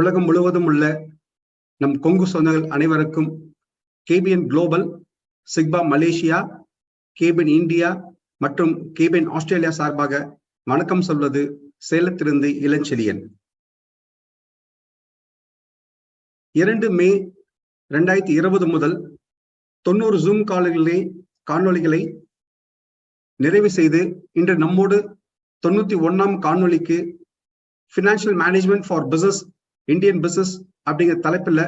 உலகம் முழுவதும் உள்ள நம் கொங்கு சொந்தங்கள் அனைவருக்கும் கேபிஎன் குளோபல், சிக்பா மலேசியா, கேபிஎன் இந்தியா மற்றும் கேபிஎன் ஆஸ்திரேலியா சார்பாக வணக்கம் சொல்வது சேலத்திலிருந்து இளஞ்செழியன். 2 மே 2020 முதல் 90 ஜூம் காணொளிகளை நிறைவு செய்து இன்று நம்மோடு 91ஆம் காணொளிக்கு financial management for business Indian business அப்படிங்கிற தலைப்பில்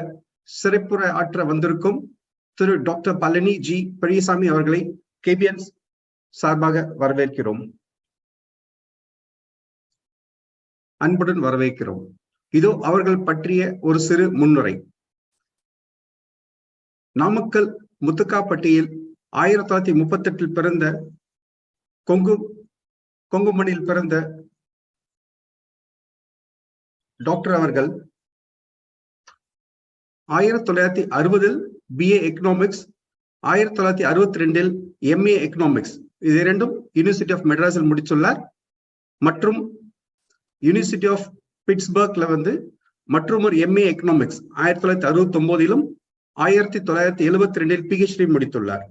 சிறப்புரை ஆற்ற வந்திருக்கும் திரு டாக்டர் பழனி ஜி பெரியசாமி அவர்களை கேபிஎன் சார்பாக வரவேற்கிறோம், அன்புடன் வரவேற்கிறோம். இதோ அவர்கள் பற்றிய ஒரு சிறு முன்னுரை. நாமக்கல் முத்துக்காப்பட்டியில் 1938 பிறந்த கொங்குமணியில் பிறந்த டாக்டர் அவர்கள் 1960 BA எக்கனாமிக்ஸ், 1962 MA எக்கனாமிக்ஸ், இது இரண்டும் யூனிவர்சிட்டி ஆஃப் மெட்ராஸில் முடித்துள்ளார். மற்றும் யூனிவர்சிட்டி ஆஃப் பிட்ஸ்பர்க்ல மற்றும் ஒரு MA எக்கனாமிக்ஸ் 1969 1972 PhD முடித்துள்ளார்.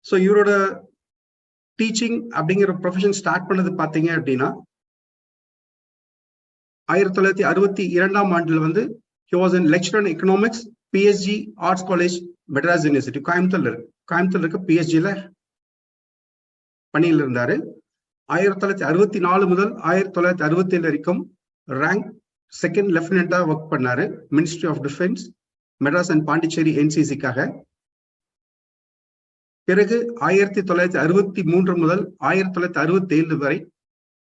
ஸோ இவரோட டீச்சிங் அப்படிங்கிற ப்ரொஃபஷன் ஸ்டார்ட் பண்ணது பார்த்தீங்க அப்படின்னா 1962ஆம் ஆண்டில் he was in lecturer in economics, PSG Arts College, Madras university, Coimbatore இருக்க PSGல பணியில் இருந்தாரு. 1964 முதல் 1967 வரைக்கும் ரேங்க் செகண்ட் லெப்டினண்டா ஒர்க் பண்ணாரு ministry of defence, Madras and Pondicherry NCCக்காக. பிறகு 1963 முதல் 1967 வரை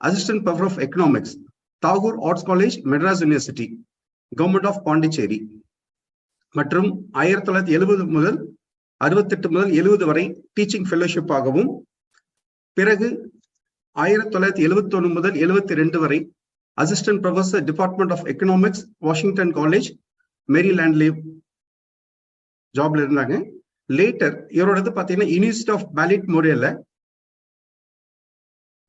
assistant professor of economics, Tagore arts college, Madras university, government of Pondicherry. மற்றும் 1970 முதல் 68 முதல் 70 வரை டீச்சிங் ஃபெலோஷிப் ஆகவும், பிறகு 1971 முதல் 72 வரை assistant professor department of economics, Washington college, மேரிலாண்ட்ல ஜாப்ல இருந்தாங்க. லேட்டர் இவரோடது பார்த்தீங்கன்னா யூனிவர்சிட்டி ஆஃப் பாலிட்மோரியல்ல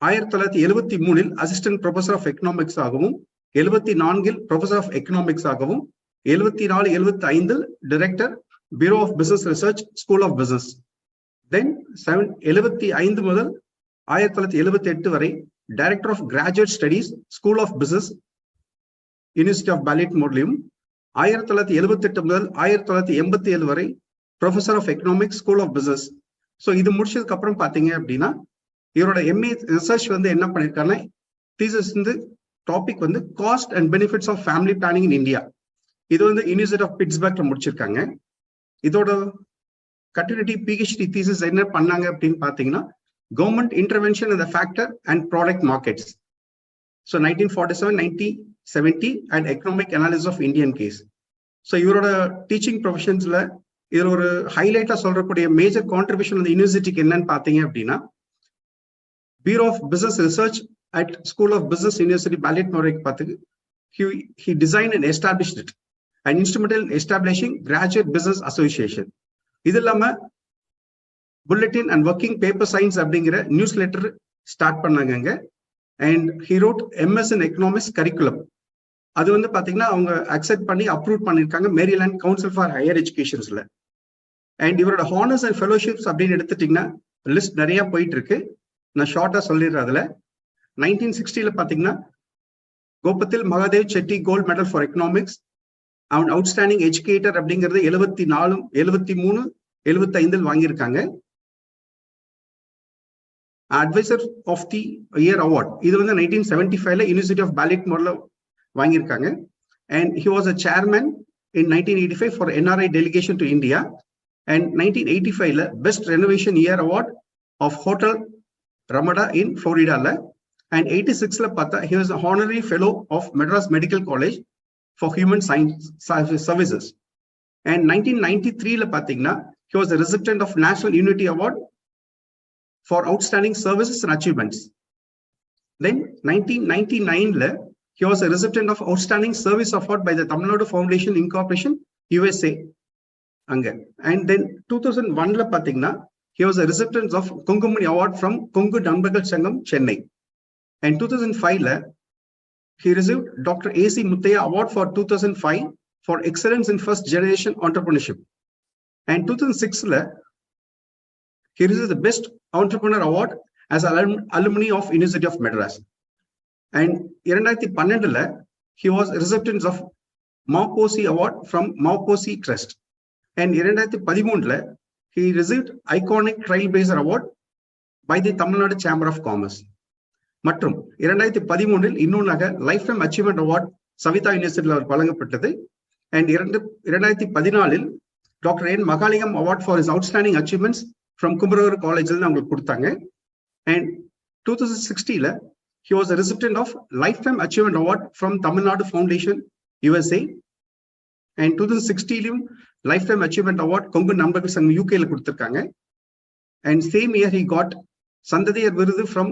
1973 அசிஸ்டன்ட் ப்ரொஃபசர் ஆஃப் எக்கனாமிக்ஸ் ஆகவும், 74 ப்ரொஃபசர் ஆஃப் எக்கனாமிக்ஸ் ஆகவும், 74-75 director bureau of business research, school of business. Then 75 முதல் 1978 வரை director of graduate studies, school of business, university of பாலிட்மோர்லையும். 1978 முதல் 1987 வரை professor of economics, school of business. So இது முடிச்சதுக்கு அப்புறம் பாத்தீங்க அப்படின்னா இவரோட MA ரிசர்ச் என்ன பண்ணிருக்காருன்னா, thesis topic cost and benefits of family planning in India. இது யூனிவர்சிட்டி ஆஃப் பிட்ஸ்பர்க்ல முடிச்சிருக்காங்க. இதோட கண்டினியூட்டி PhD தீசிஸ் என்ன பண்ணாங்க அப்படின்னு பாத்தீங்கன்னா, government intervention in the factor and product markets. So 1947-1970 and economic analysis of Indian case. So இவரோட teaching ப்ரொஃபஷன்ஸ்ல இதுல ஒரு ஹைலைட்டா சொல்றக்கூடிய மேஜர் கான்ட்ரிபியூஷன் அந்த யூனிவர்சிட்டிக்கு என்னன்னு பாத்தீங்க அப்படின்னா, bureau of business research at school of business, university பாலிட்மோரிக்கு பார்த்து he designed and established it and instrumental in establishing graduate business association. இது இல்லாம bulletin and working paper science அப்படிங்கிற நியூஸ் லெட்டர் ஸ்டார்ட் பண்ணாங்க. And he wrote MS in economics curriculum. அது பாத்தீங்கன்னா அவங்க accept பண்ணி அப்ரூவ் பண்ணிருக்காங்க மேரிலாண்ட் கவுன்சில் ஃபார் ஹையர் எஜுகேஷன்ஸ்ல. அண்ட் இவரோட ஹானர்ஸ் அண்ட் ஃபெலோஷிப்ஸ் அப்படின்னு எடுத்துட்டீங்கன்னா லிஸ்ட் நிறைய போயிட்டு இருக்கு. நான் ஷார்ட்டா சொல்லிடுறேன். அதுல 1960 பாத்தீங்கன்னா கோபத்தில் Mahadev Chetty gold medal for economics, அவன் அவுட்ஸ்டாண்டிங் எஜுகேட்டர் அப்படிங்கிறது 74, 73, 75 வாங்கியிருக்காங்க. Adviser of the year award இது 1975 யூனிவர்சிட்டி ஆஃப் பாலிட்மோர்ல வாங்கியிருக்காங்க. And he was a chairman in 1985 for NRI delegation to India. And 1985 best renovation year award of hotel Ramada inn ஃப்ளோரிடால. And 86 பார்த்தா he was a honorary fellow of Madras Medical College for Human Science Services. And 1993 பார்த்தீங்கன்னா he was a recipient of National Unity Award for Outstanding Services and Achievements. Then 1999 he was a recipient of Outstanding Service Award by the Tamil Nadu Foundation Incorporation, USA. And then 2001 பார்த்தீங்கன்னா he was a recipient of Kongumani Award from Kongu Nambakal Sangam, Chennai. And 2005 he received Dr. A.C. Muthaiya Award for 2005 for excellence in first generation entrepreneurship. And 2006, he received the Best Entrepreneur Award as alumni of University of Madras. And 2012, he was a recipient of Mauposi Award from Mauposi Trust. And 2013, he received Iconic Trailblazer Award by the Tamil Nadu Chamber of Commerce. மற்றும் 2013 இன்னொன்னாக lifetime achievement award Savitha யூனிவர்சிட்டியில் அவர் வழங்கப்பட்டது. And 2014 doctor N Mahalingam award for is outstanding achievements from Kumaraguru காலேஜில் அவங்களுக்கு கொடுத்தாங்க. And 2016 he was a recipient of lifetime achievement award from Tamil Nadu Foundation USA. And 2016 lifetime achievement award Kongu நண்பர்கள் சங்கம் யூகேல கொடுத்திருக்காங்க. And same year he got சந்ததியர் விருது from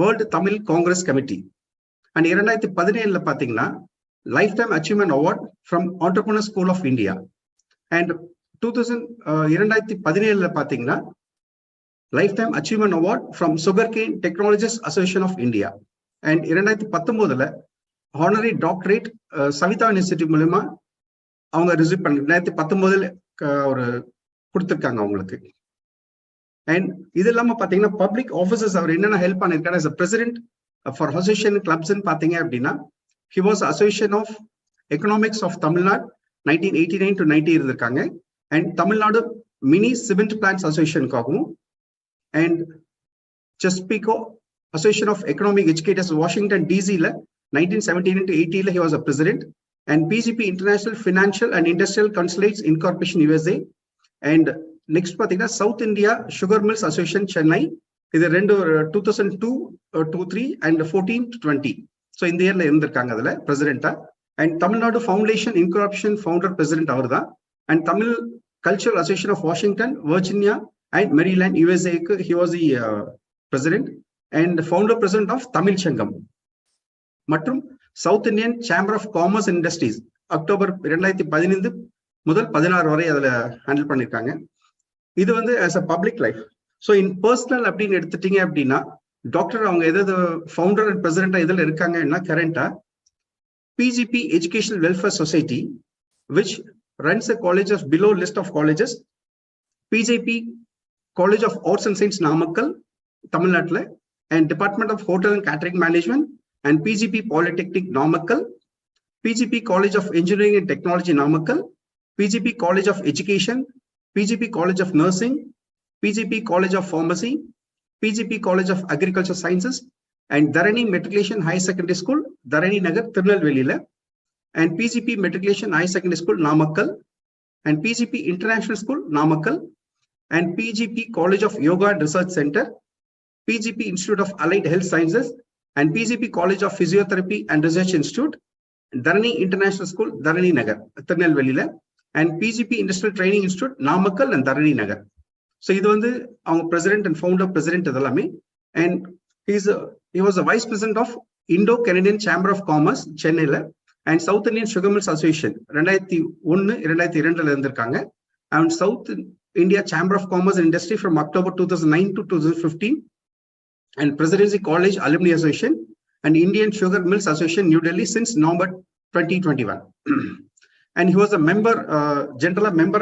World Tamil Congress Committee. And 2017 பாத்தீங்கன்னா lifetime achievement award from Entrepreneur School of India. And 2017 பாத்தீங்கன்னா lifetime achievement award from Sugarcane Technologists Association of India. And 2019 honorary doctorate Saveetha university மூலமா அவங்க receive பண்ண 2019 ஒரு கொடுத்திருக்காங்க அவங்களுக்கு. And இது இல்லாம பாத்தீங்கன்னா பப்ளிக் ஆஃபீஸர்ஸ் அவர் என்னென்ன ஹெல்ப் பண்ணிருக்காரு as a president for association clubs பாத்தீங்க அப்படின்னா he was association of economics of Tamil Nadu 1989 to 90 இருந்திருக்காங்க. And Tamil Nadu mini cement plants அசோசியேஷனுக்காகவும் அண்ட் செஸ்பிகோ Association of Economic Educators Washington DC 1979 to 80 he was a president. And PGP International Financial and Industrial Consulates Incorporation USA. And next pathina South India Sugar Mills Association Chennai இது ரெண்டு 2002 23 and 14 to 20. So இந்த இயர்ல இருந்திருக்காங்க அதுல பிரசிடென்ட்டா. And Tamil Nadu foundation incorporation founder president அவர் தான். And Tamil cultural association of Washington Virginia and Maryland யூஎஸ்ஏக்கு he was the president and founder president of Tamil Changam. மற்றும் South Indian Chamber of Commerce and Industries October 2015 முதல் 16 வரை அதுல handle பண்ணிருக்காங்க. இது வந்து as a public life. So in personal அப்படின்னு எடுத்துட்டீங்க அப்படின்னா டாக்டர் அவங்க எதாவது ஃபவுண்டர் அண்ட் பிரசிடென்டா இதில் இருக்காங்கன்னா கரண்டா PGP Educational Welfare Society which runs a college of below list of colleges, PJP College of Arts and Science Namakkal தமிழ்நாட்டுல, and Department of Hotel and Catering Management, and PGP Polytechnic Namakkal, PGP College of Engineering and Technology Namakkal, PGP College of Education, PGP College of Nursing, PGP College of Pharmacy, PGP College of Agriculture Sciences, and Dharani Matriculation High Secondary School, Dharani Nagar, Tirunelvelila, and PGP Matriculation High Secondary School, Namakkal, and PGP International School, Namakkal, and PGP College of Yoga and Research Center, PGP Institute of Allied Health Sciences, and PGP College of Physiotherapy and Research Institute, Dharani International School, Dharani Nagar, Tirunelvelila, and PGP Industrial Training Institute, Namakkal and Dharani Nagar. So இது வந்து அவங்க president and founder president இதெல்லாமே. And he was a vice president of Indo-Canadian Chamber of Commerce சென்னையில and South Indian sugar mills Association 2001-2002 இருந்திருக்காங்க. And South India Chamber of Commerce and Industry from October 2009 to 2015. And Presidency College Alumni Association and Indian Sugar Mills Association New Delhi since November 2021. And he was a member, general member,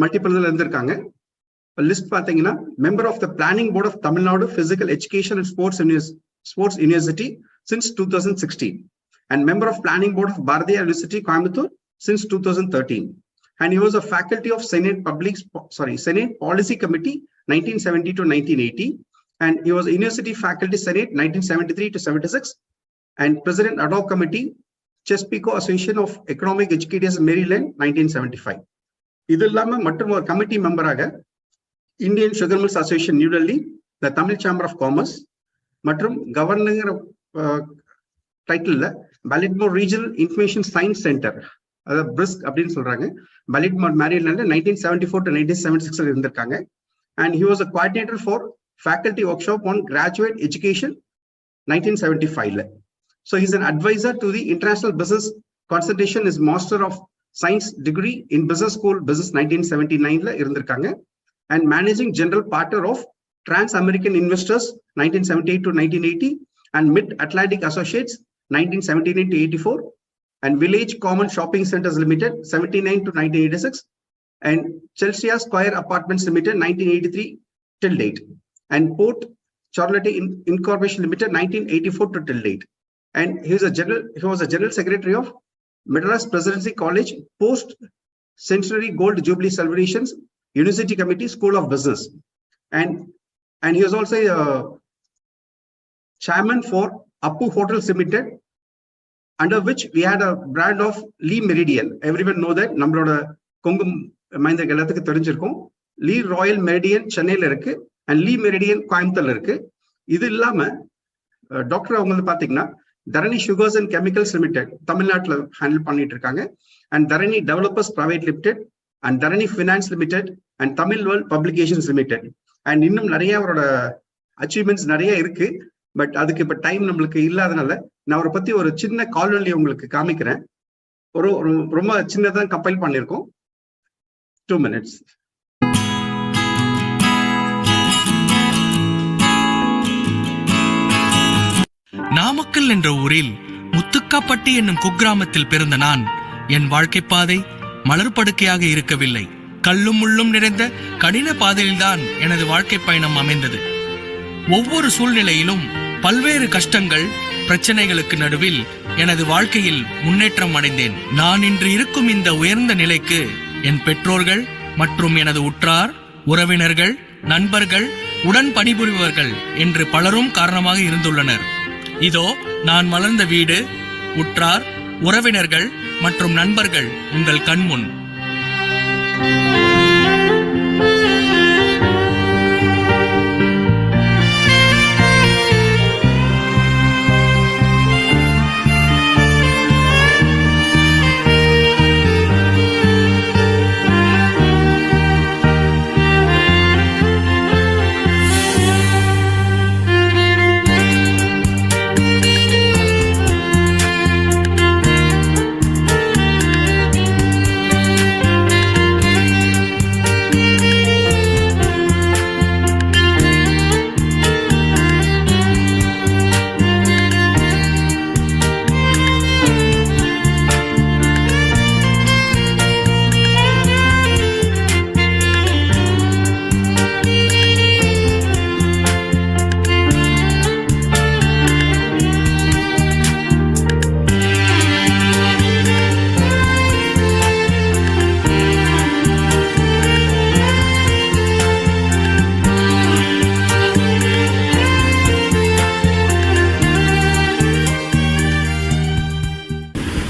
multiple இருந்திருக்காங்க. List பாத்தீங்கன்னா member of the Planning Board of Tamil Nadu Physical Education and Sports University since 2016, and member of Planning Board of Bharatiya University Coimbatore since 2013. And he was a faculty of Senate Policy Committee 1970 to 1980. And he was University Faculty Senate 1973 to 76, and President Ad hoc Committee, Chesapeake Association of Economic Educators Maryland 1975. இது இல்லாம மற்றும் ஒரு committee மெம்பராக Indian sugar mills association New Delhi, the Tamil chamber of commerce மற்றும் governor title Baltimore regional information science center, அதாவது பிரிஸ்க் அப்படின்னு சொல்றாங்க, பலிட்மோர் மேரிலாண்ட் 1974 to 1976 இருந்திருக்காங்க. And he was a coordinator for faculty workshop on graduate education 1975. So he's an advisor to the International Business Concentration, is Master of Science degree in Business School Business 1979 இருந்திருக்காங்க. And managing general partner of Trans American Investors 1978 to 1980 and Mid Atlantic Associates 1979 to 84, and Village Common Shopping Centers Limited 79 to 1986, and Chelsea Square Apartments Limited 1983 till date, and Port Charlotte Incorporation Limited 1984 to till date. And he was a general secretary of Madras Presidency College post Centenary Gold Jubilee Celebrations University Committee School of Business, and he was also a chairman for Appu Hotels Limited, under which we had a brand of Lee Meridian. Everyone know that. நம்மளோட கொங்கும் மைந்த எல்லாத்துக்கு தெரிஞ்சிருக்கும். லீ Royal meridian சென்னையில இருக்கு, and Le Meridien கோயம்புத்தூர்ல இருக்கு. இது இல்லாம டாக்டர் அவங்க பாத்தீங்கன்னா தரணி சுகர்ஸ் அண்ட் கெமிக்கல்ஸ் லிமிடெட் தமிழ்நாட்டுல ஹேண்டில் பண்ணிட்டு இருக்காங்க, and Dharani developers private limited, and Dharani finance limited, and Tamil world publications limited. And இன்னும் நிறைய அவரோட அச்சீவ்மெண்ட்ஸ் நிறைய இருக்கு. பட் அதுக்கு இப்ப டைம் நம்மளுக்கு இல்லாதனால நான் அவரை பத்தி ஒரு சின்ன கால்வெளி உங்களுக்கு காமிக்கிறேன். ரொம்ப சின்னதான் கம்பைல் பண்ணிருக்கோம். 2 minutes. நாமக்கல் என்ற ஊரில் முத்துக்காப்பட்டி என்னும் குக்கிராமத்தில் பிறந்த நான், என் வாழ்க்கை பாதை மலர்படுக்கையாக இருக்கவில்லை. கல்லும் முள்ளும் நிறைந்த கடின பாதையில்தான் எனது வாழ்க்கை பயணம் அமைந்தது. ஒவ்வொரு சூழ்நிலையிலும் பல்வேறு கஷ்டங்கள் பிரச்சனைகளுக்கு நடுவில் எனது வாழ்க்கையில் முன்னேற்றம் அடைந்தேன். நான் இன்று இருக்கும் இந்த உயர்ந்த நிலைக்கு என் பெற்றோர்கள் மற்றும் எனது உற்றார் உறவினர்கள், நண்பர்கள், உடன் பணிபுரிபவர்கள் என்று பலரும் காரணமாக இருந்துள்ளனர். இதோ நான் வளர்ந்த வீடு, உற்றார் உறவினர்கள் மற்றும் நண்பர்கள் உங்கள் கண்முன்.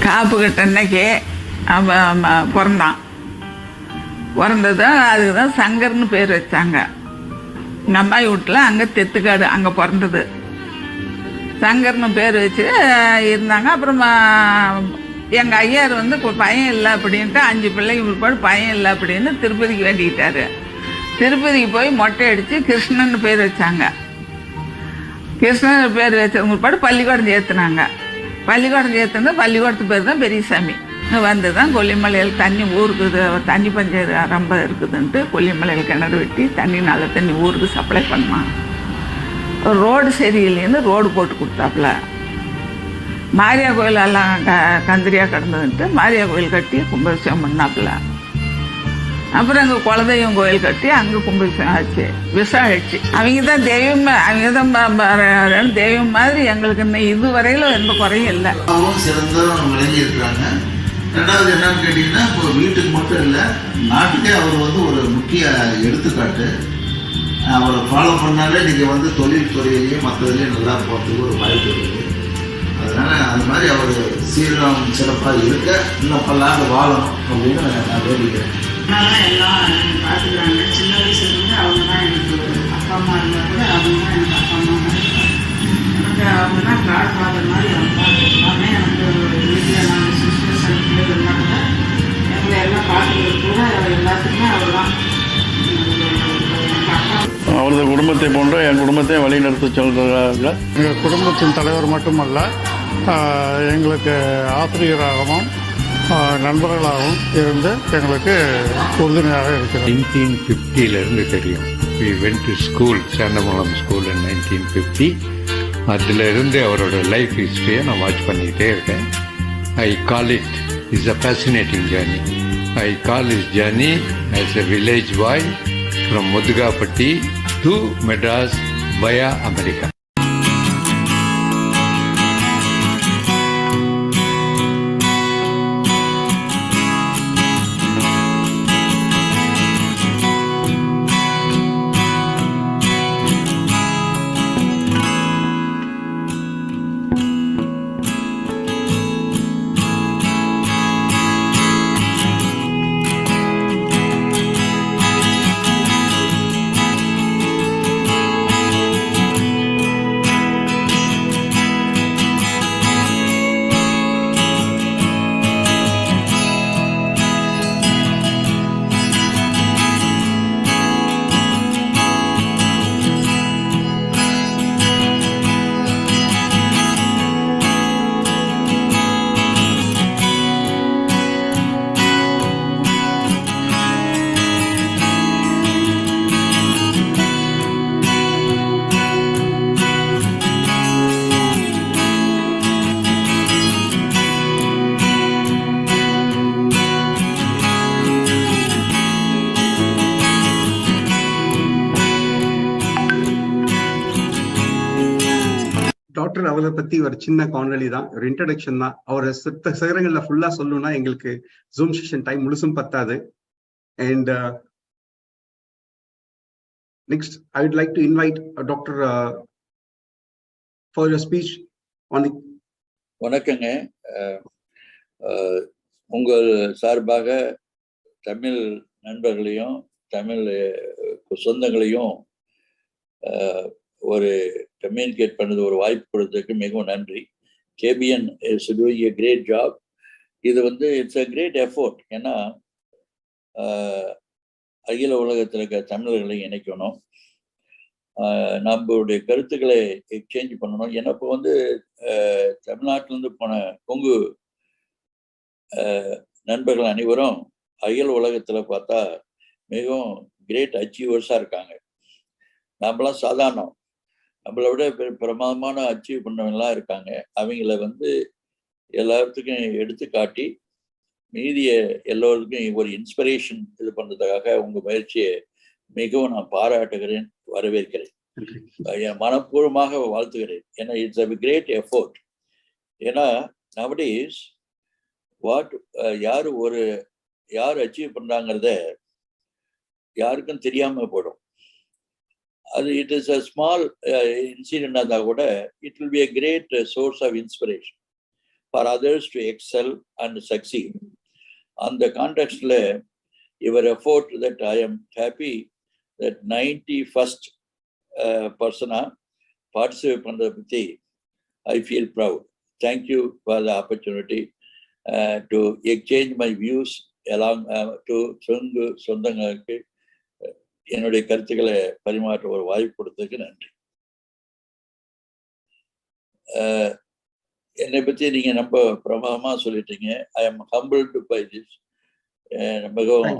காப்பு கட்ட அன்னைக்கு அவன் பிறந்தான். பிறந்ததும் அதுக்கு தான் சங்கர்னு பேர் வச்சாங்க. எங்கள் அம்மாயி வீட்டில் அங்கே தெத்துக்காடு, அங்கே பிறந்தது. சங்கர்னு பேர் வச்சு இருந்தாங்க. அப்புறமா எங்கள் ஐயார் வந்து இப்போ பையன் இல்லை அப்படின்ட்டு 5 பிள்ளைங்க பிற்பாடு பையன் இல்லை அப்படின்னு திருப்பதிக்கு வேண்டிக்கிட்டாரு. திருப்பதிக்கு போய் மொட்டை அடித்து கிருஷ்ணன் பேர் வச்சாங்க. கிருஷ்ணன் பேர் வச்ச பிற்பாடு பள்ளிக்கூடம் சேர்த்துனாங்க. பள்ளிக்கூடம் சேர்த்துனா பள்ளிக்கூடத்து பேர் தான் பெரியசாமி. வந்து தான் கொல்லிமலையில் தண்ணி ஊருக்கு தண்ணி பஞ்சம் ரொம்ப இருக்குதுன்ட்டு கொல்லிமலையில் கிணறு வெட்டி தண்ணி நல்ல தண்ணி ஊருக்கு சப்ளை பண்ணான். ரோடு சரியில்லைன்னு ரோடு போட்டு கொடுத்தாப்புல. மாரியா கோயில் எல்லாம் கந்திரியாக கிடந்ததுன்ட்டு மாரியா கோயில் கட்டி கும்பாபிஷேகம் பண்ணாப்புல. அப்புறம் அங்கே குலதெய்வம் கோயில் கட்டி அங்கே கும்பாபிஷேகம் ஆச்சு, விசாரிச்சு. அவங்க தான் தெய்வம், அவங்க தான் தெய்வம் மாதிரி. எங்களுக்கு இன்னும் இதுவரையிலும் எந்த குறையும் இல்லை. சிறந்தவங்க விளங்கி இருக்கிறாங்க. ரெண்டாவது என்னன்னு கேட்டீங்கன்னா, இப்போ வீட்டுக்கு மட்டும் இல்லை, நாட்டுக்கே அவர் வந்து ஒரு முக்கிய எடுத்துக்காட்டு. அவரை ஃபாலோ பண்ணாலே நீங்கள் வந்து தொழில் துறையிலையும் மற்றதுலேயும் நல்லா போகிறதுக்கு ஒரு வாய்ப்பு இருக்குது. அதனால் அது மாதிரி அவர் சீரம் சிறப்பாக இருக்க இன்னும் பல்லாண்டு வாழணும் அப்படின்னு நான் வேண்டிக்கிறேன். எல்லாம் பார்த்துக்கிறாங்க. சின்ன வயசுலேருந்து அவங்க தான் எனக்கு அப்பா அம்மா இருந்தால் கூட அவங்க தான் எனக்கு அப்பா அம்மா மாதிரி. எனக்கு அவங்க தான் காட் ஃபாதர் மாதிரி. அவங்க எல்லாமே எனக்கு வீட்டில் நாங்கள் சிஸ்டர்ஸ் அண்ட் இருந்தால் கூட எங்களை எல்லாம் பார்த்துக்கிறது கூட எல்லாத்துக்குமே அவர் தான். அவரது குடும்பத்தை போன்ற என் குடும்பத்தை வழிநடத்த சொல்கிறார்கள். எங்கள் குடும்பத்தின் தலைவர் மட்டுமல்ல, எங்களுக்கு ஆசிரியராகவும் நண்பர்களாகவும் இருந்து எங்களுக்கு உறுதுணையாக இருக்கிறது. 1950 தெரியும். We went to school, Sandamalam School in 1950. அதில் இருந்து அவரோட லைஃப் ஹிஸ்ட்ரியை நான் வாட்ச் பண்ணிக்கிட்டே இருக்கேன். I call it is a fascinating journey. I call is journey as a village boy from Mudhukappatti to Madras via America. Doctor அவரை பத்தி ஒரு சின்ன காணொலி தான், ஒரு இன்ட்ரடக்ஷன் தான். அவர் சிகரங்கள்ல ஃபுல்லா சொல்லணும்னா எங்களுக்கு ஜூம் செஷன் டைம் முழுசும் பத்தாது. And next I would like to invite doctor for your speech on the. வணக்கங்க. உங்கள் சார்பாக தமிழ் நண்பர்களையும் தமிழ் சொந்தங்களையும் ஒரு கம்யூனிகேட் பண்ணது ஒரு வாய்ப்பு கொடுத்ததுக்கு மிகவும் நன்றி. KPN is doing a great job. இது வந்து இட்ஸ் அ கிரேட் எஃபோர்ட். ஏன்னா அகில உலகத்தில் இருக்க தமிழர்களை இணைக்கணும், நம்மளுடைய கருத்துக்களை எக்ஸ்சேஞ்ச் பண்ணணும். ஏன்னா இப்போ வந்து தமிழ்நாட்டிலேருந்து போன கொங்கு நண்பர்கள் அனைவரும் அகில உலகத்தில் பார்த்தா மிகவும் கிரேட் அச்சீவர்ஸாக இருக்காங்க. நம்மளாம் சாதாரணம், நம்மளை விட பிரமாதமான அச்சீவ் பண்ணவங்களாம் இருக்காங்க. அவங்கள வந்து எல்லாத்துக்கும் எடுத்துக்காட்டி மீதிய எல்லோருக்கும் ஒரு இன்ஸ்பிரேஷன் இது பண்ணுறதுக்காக உங்கள் முயற்சியை மிகவும் நான் பாராட்டுகிறேன், வரவேற்கிறேன், என் மனப்பூர்வமாக வாழ்த்துகிறேன். ஏன்னா இட்ஸ் அ கிரேட் எஃபோர்ட். ஏன்னா நவடேஸ் யார் அச்சீவ் பண்ணுறாங்கிறத யாருக்கும் தெரியாமல் போயிடும். அது it is a small incident இருந்தால் கூட it will be a great source of inspiration for others to excel and succeed. அந்த கான்டெக்ஸ்டில் your effort that I am happy that 91st பர்சனாக பார்ட்டிசிபேட் பண்ணுறதை பற்றி I feel proud. Thank you for the opportunity to exchange my views along to சொந்தங்களுக்கு என்னுடைய கருத்துக்களை பரிமாற்ற ஒரு வாய்ப்பு கொடுத்ததுக்கு நன்றி. என்னை பற்றி நீங்கள் ரொம்ப பிரமாதமாக சொல்லிட்டீங்க. I am humbled by this. மிகவும்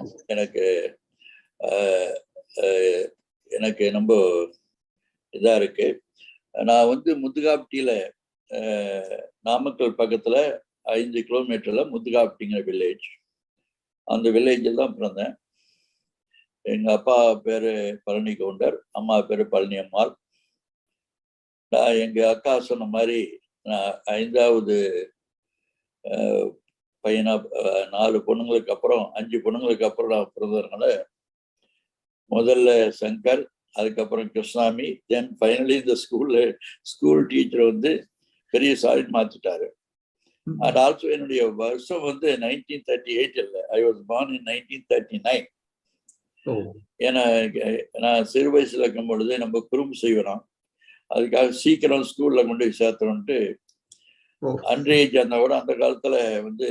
எனக்கு ரொம்ப இதாக இருக்கு. நான் வந்து முதுகாப்பட்டியில் நாமக்கல் பக்கத்தில் 5 கிலோமீட்டரில் முதுகாப்பட்டிங்கிற வில்லேஜ், அந்த வில்லேஜில் தான் பிறந்தேன். எங்கள் அப்பா பேர் பழனி கவுண்டர், அம்மா பேர் பழனி அம்மாள். நான் எங்கள் அக்கா சொன்ன மாதிரி நான் 5வது பையனா 4 பொண்ணுங்களுக்கு அப்புறம் 5 பொண்ணுங்களுக்கு அப்புறம் நான் பிறந்ததுனால முதல்ல சங்கர், அதுக்கப்புறம் கிருஷ்ணாமி, தென் ஃபைனலி இந்த ஸ்கூல் டீச்சர் வந்து பெரிய சாலிட் மாற்றிட்டாரு. அண்ட் ஆல்சோ என்னுடைய வருஷம் வந்து 1938 இல்லை, ஐ வாஸ் பார்ன் இன் 1939. ஏன்னா நான் சிறு வயசுல இருக்கும் பொழுது நம்ம குறும்பு செய்வோம், அதுக்காக சீக்கிரம் ஸ்கூல்ல கொண்டு போய் சேர்த்தணும்ட்டு அன்றைய சேர்ந்தா கூட அந்த காலத்துல வந்து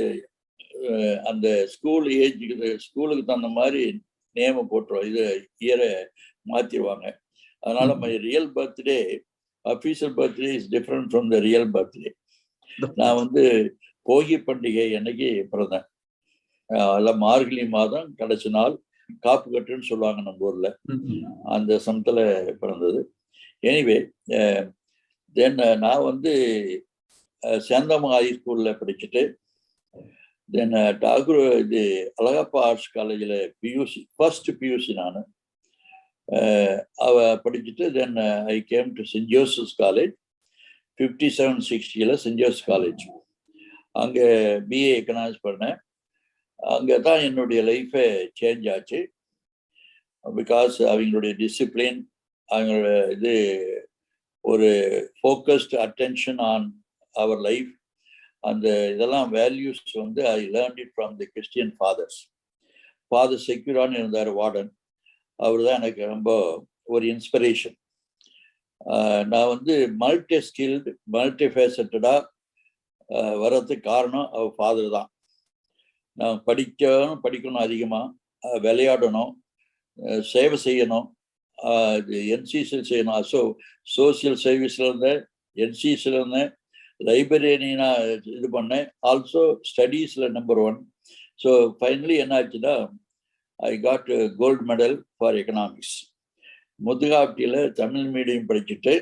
அந்த ஸ்கூலுக்கு தகுந்த மாதிரி நேம போட்டுருவோம், இது இயரை மாத்திடுவாங்க. அதனால my real birthday, official birthday is different from the real birthday. நான் வந்து போகி பண்டிகை அன்னைக்கு பிறந்தேன். அதெல்லாம் மார்கழி மாதம் கடைசி நாள், காப்பு கட்டுன்னு சொல்லுவாங்க நம்ம ஊர்ல, அந்த சமத்துல பிறந்தது. எனிவே தென் நான் வந்து சேந்தம் ஹை ஸ்கூலில் படிச்சுட்டு தென் டாகூர் இது அழகப்பா ஆர்ட்ஸ் காலேஜில் பியூசி ஃபர்ஸ்ட் பியூசி நான் அவ படிச்சுட்டு then I came to saint Joseph's college 5760 saint Joseph college. அங்கே பிஏ எக்கனாமிக்ஸ் பண்ணேன். அங்கே தான் என்னுடைய லைஃபே சேஞ்ச் ஆச்சு. பிகாஸ் அவங்களுடைய டிசிப்ளின், அவங்களோட இது ஒரு focused attention on our life, அந்த இதெல்லாம் வேல்யூஸ் வந்து I learn it from the Christian fathers. Father செக்யூரான்னு இருந்தார் வார்டன், அவர் தான் எனக்கு ரொம்ப ஒரு இன்ஸ்பிரேஷன். நான் வந்து மல்டி ஸ்கில்டு மல்டி ஃபேசட்டடாக வர்றதுக்கு காரணம் அவர் ஃபாதர் தான். நான் படிக்கணும், அதிகமாக விளையாடணும், சேவை செய்யணும், என்சிசியில் செய்யணும். சோசியல் சர்வீஸில் இருந்தேன், என்சிசியில் இருந்தேன், லைப்ரரியனாக இது பண்ணேன், ஆல்சோ ஸ்டடீஸில் நம்பர் 1. ஸோ ஃபைனலி என்ன ஆச்சுன்னா I got gold medal for economics. முதுகாப்டியில் தமிழ் மீடியம் படிச்சுட்டு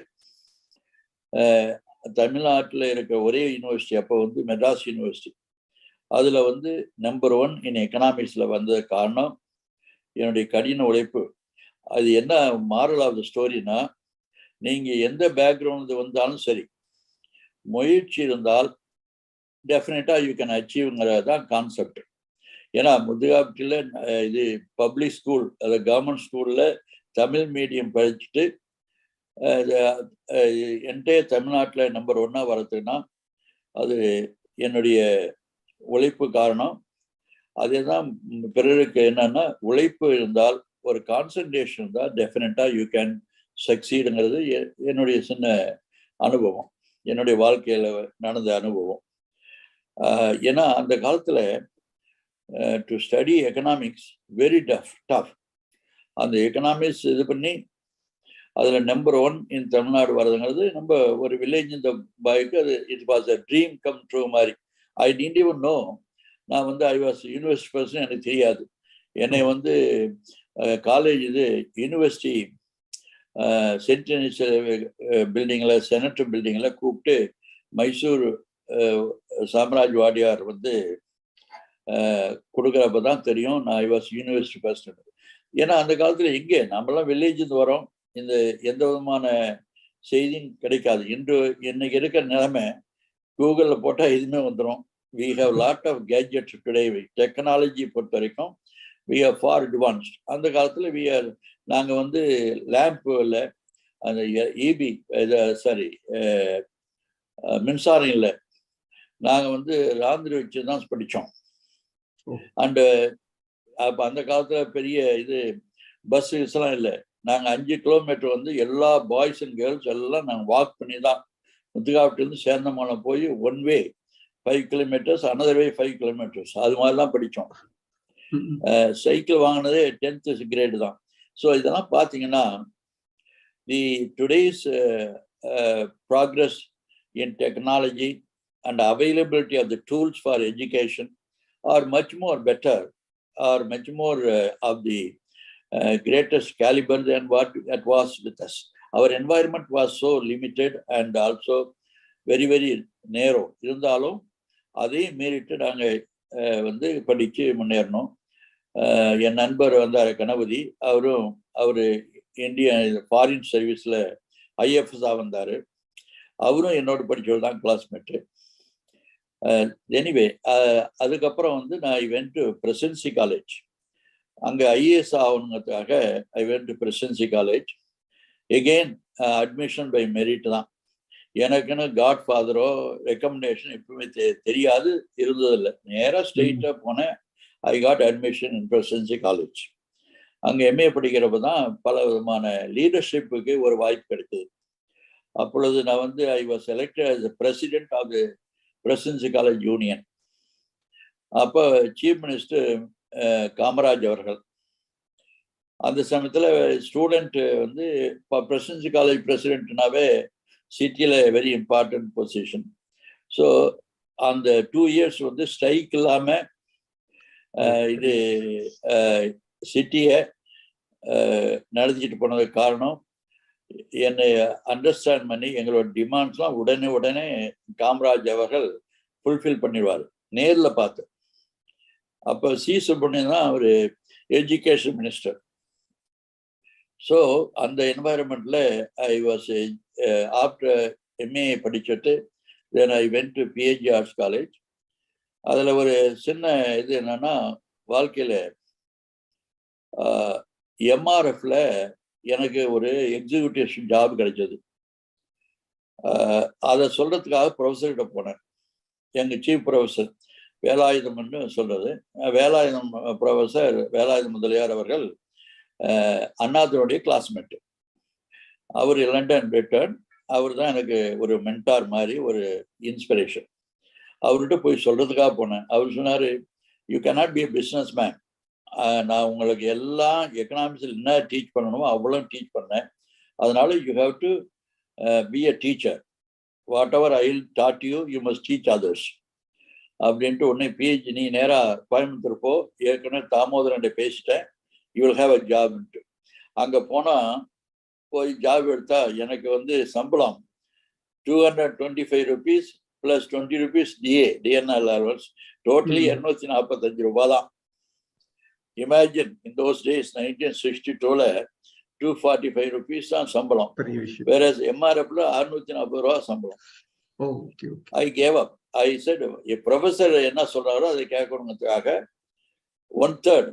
தமிழ்நாட்டில் இருக்க ஒரே யூனிவர்சிட்டி அப்போ வந்து மெட்ராஸ் யூனிவர்சிட்டி, அதில் வந்து நம்பர் 1 இன் எக்கனாமிக்ஸில் வந்தது காரணம் என்னுடைய கடின உழைப்பு. அது என்ன மாரல் ஆஃப் த ஸ்டோரினா, நீங்கள் எந்த பேக்ரவுண்டு வந்தாலும் சரி, முயற்சி இருந்தால் டெஃபினட்டாக யூ கேன் அச்சீவ்ங்கிறது தான் கான்செப்ட். ஏன்னா முதுகாப்டியில் இது பப்ளிக் ஸ்கூல், அதாவது கவர்மெண்ட் ஸ்கூலில் தமிழ் மீடியம் படிச்சுட்டு என்டையர் தமிழ்நாட்டில் நம்பர் 1 வரதுன்னா அது என்னுடைய உழைப்பு காரணம். அதே தான் பிறருக்கு என்னன்னா, உழைப்பு இருந்தால், ஒரு கான்சன்ட்ரேஷன் இருந்தால் டெஃபினட்டாக யூ கேன் சக்சீடுங்கிறது என்னுடைய சின்ன அனுபவம், என்னுடைய வாழ்க்கையில் நடந்த அனுபவம். ஏன்னா அந்த காலத்தில் to study economics very tough. அந்த எக்கனாமிக்ஸ் இது பண்ணி அதில் நம்பர் 1 இன் தமிழ்நாடு வர்றதுங்கிறது நம்ம ஒரு வில்லேஜ் இந்த பாய்க்கு அது it was a dream come true மாதிரி. ஐ டிட் ஈவன் நோ நான் வந்து ஐ வாஸ் யூனிவர்சிட்டி பர்சன், எனக்கு தெரியாது. என்னை வந்து காலேஜ் இது யூனிவர்சிட்டி சென்டினரி பில்டிங்கில், செனட் பில்டிங்கில் கூப்பிட்டு மைசூர் சாம்ராஜ் வாடியார் வந்து கொடுக்குறப்ப தான் தெரியும் நான் ஐ வாஸ் யூனிவர்சிட்டி பர்சன். ஏன்னா அந்த காலத்தில் எங்கே நம்மளாம் வில்லேஜில் வரோம், இந்த எந்த விதமான செய்தியும் கிடைக்காது. இன்னைக்கு இருக்கிற நிலைமை கூகுளில் போட்டால் எதுவுமே வந்துடும். we have lot of gadgets today. Technology பொறுத்த வரைக்கும் we are far advanced. அந்த காலத்தில் நாங்கள் வந்து லேம்பில் அந்த இபி மின்சாரம் இல்லை, நாங்கள் வந்து ராந்திரி வச்சு தான் படித்தோம். அண்டு அப்போ அந்த காலத்தில் பெரிய இது பஸ்ஸுலாம் இல்லை. நாங்கள் 5 கிலோமீட்டர் வந்து எல்லா பாய்ஸ் அண்ட் கேர்ள்ஸ் எல்லாம் நாங்கள் வாக் பண்ணி தான் முத்துக்காவிட்டிலேருந்து சேந்தமங்கலம் போய் 1 way 5 kilometers, another way 5 kilometers, அது மாதிரிலாம் படித்தோம். சைக்கிள் வாங்கினதே 10th grade தான். ஸோ இதெல்லாம் பார்த்தீங்கன்னா தி today's progress in technology and availability of the tools for education are much more better, or much more of the greatest caliber than what it was with us. Our environment was so limited and also very very narrow. இருந்தாலும் அதையும் மீறிட்டு நாங்கள் வந்து படித்து முன்னேறணும். என் நண்பர் வந்தார் கணபதி, அவர் இந்திய foreign சர்வீஸில் ஐஎஃப்எஸ்ஸாக வந்தார். அவரும் என்னோட படித்தவர் தான், கிளாஸ்மேட்டு. எனிவே அதுக்கப்புறம் வந்து நான் I went to presidency college. அங்கே ஐஏஎஸ் ஆகணுங்கிறதுக்காக I went to presidency college. Again admission by merit தான். எனக்குன்னு காட் ஃபாதரோ ரெக்கமெண்டேஷன் எப்பவுமே தெரியாது, இருந்ததில்லை. நேராக ஸ்ட்ரெயிட்டாக போனேன். I got admission in presidency college. அங்கே எம்ஏ படிக்கிறப்ப தான் பல விதமான லீடர்ஷிப்புக்கு ஒரு வாய்ப்பு கிடைத்தது. அப்பொழுது நான் வந்து I was selected as the president of the presidency college union. அப்போ சீஃப் மினிஸ்டர் காமராஜ் அவர்கள். அந்த சமயத்தில் ஸ்டூடெண்ட் வந்து இப்போ பிரசிடென்சி காலேஜ் பிரசிடென்ட்னாவே சிட்டியில் வெரி இம்பார்ட்டன்ட் பொசிஷன். ஸோ அந்த 2 years வந்து ஸ்ட்ரைக் இல்லாமல் இது சிட்டியை நடத்திட்டு போனதுக்கு காரணம் என்னை அண்டர்ஸ்டாண்ட் பண்ணி எங்களோட டிமாண்ட்ஸ்லாம் உடனே காமராஜ் அவர்கள் ஃபுல்ஃபில் பண்ணிடுவார் நேரில் பார்த்து. அப்போ சி சுப்பிரமணியன் தான் அவர் எஜுகேஷன் மினிஸ்டர். ஸோ அந்த என்வாயர்மெண்ட்டில் ஐ வாஸ் ஆஃப்டர் எம்ஏ படிச்சுட்டு then I went to PhD arts college. அதில் ஒரு சின்ன இது என்னன்னா, வாழ்க்கையில் எம்ஆர்எஃப்ல எனக்கு ஒரு எக்ஸிக்யூட்டிவ் ஜாப் கிடைச்சது. அதை சொல்றதுக்காக ப்ரொஃபஸர்கிட்ட போனேன். எங்கள் சீஃப் ப்ரொஃபஸர் வேலாயுதம்னு சொல்றது, வேலாயுதம் ப்ரொஃபஸர் வேலாயுதம் முதலியார் அவர்கள் அண்ணாதுடைய கிளாஸ்மேட்டு. அவர் லண்டன் ரிட்டர்ன். அவர் தான் எனக்கு ஒரு மென்டார் மாதிரி, ஒரு இன்ஸ்பிரேஷன். அவர்கிட்ட போய் சொல்றதுக்காக போனேன். அவர் சொன்னார், you cannot be a business man. நான் உங்களுக்கு எல்லாம் எக்கனாமிக்ஸில் என்ன டீச் பண்ணணுமோ அவ்வளோ டீச் பண்ணேன். அதனால you have to be a teacher. What ever I dot U, you must teach others அப்படின்ட்டு உடனே பிஹெச்டி நீ நேராக கோயம்புத்தூர் போ, ஏற்கனவே தாமோதரன் பேசிட்டேன், யூ வில் ஹேவ் அ ஜாப்ன்ட்டு. அங்கே போனால் போய் ஜாப் எடுத்தா எனக்கு வந்து சம்பளம் 225 rupees + 20 rupees TNL allowance, totally 245 ரூபாய் தான். இமேஜின், இன் தோஸ் டேஸ் 1962ல 245 rupees தான் சம்பளம். வேற எம்ஆர்எஃப்ல 640 ரூபா சம்பளம். I gave up. I said, professor என்ன சொல்றாரோ அதை கேட்கணுங்கிறதுக்காக 1/3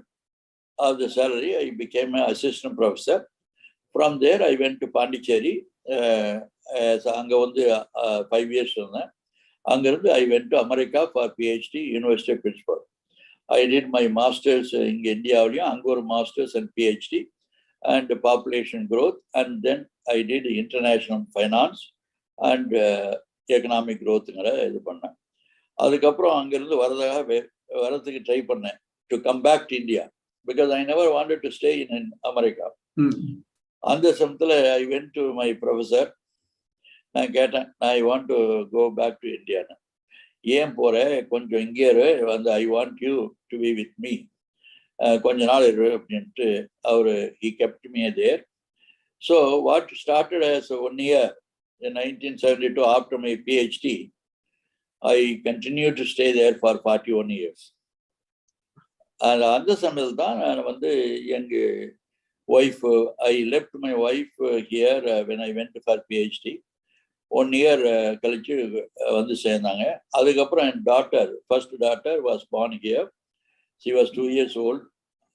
of the salary I became assistant professor. From there I went to Pondicherry. அங்கே வந்து 5 years இருந்தேன். அங்கேருந்து I went to America for PhD, university of Pittsburgh. I did my masters இங்கே இந்தியாவிலையும், அங்கே ஒரு masters and PhD and population growth, and then I did international finance and economic growthங்கிற இது பண்ணேன். அதுக்கப்புறம் அங்கேருந்து வரதுக்கு ட்ரை பண்ணேன் to come back to India, because I never wanted to stay in America. அந்த சமயத்தில் I went to my professor. நான் கேட்டேன், I want to go back to இந்தியான்னு. ஏன் போற, கொஞ்சம் இங்கே வந்து I want you to be with me, கொஞ்ச நாள் இரு அப்படின்ட்டு அவர் he kept me there. So what started as 1 year in 1972 after my PhD, I continued to stay there for 41 years. அந்த சமயத்தில் தான் நான் வந்து எங்கள் wife, I left my wife here when I went for PhD. 1 year கழிச்சு வந்து சேர்ந்தாங்க. அதுக்கப்புறம் என் daughter, first daughter was born here. She was 2 years old.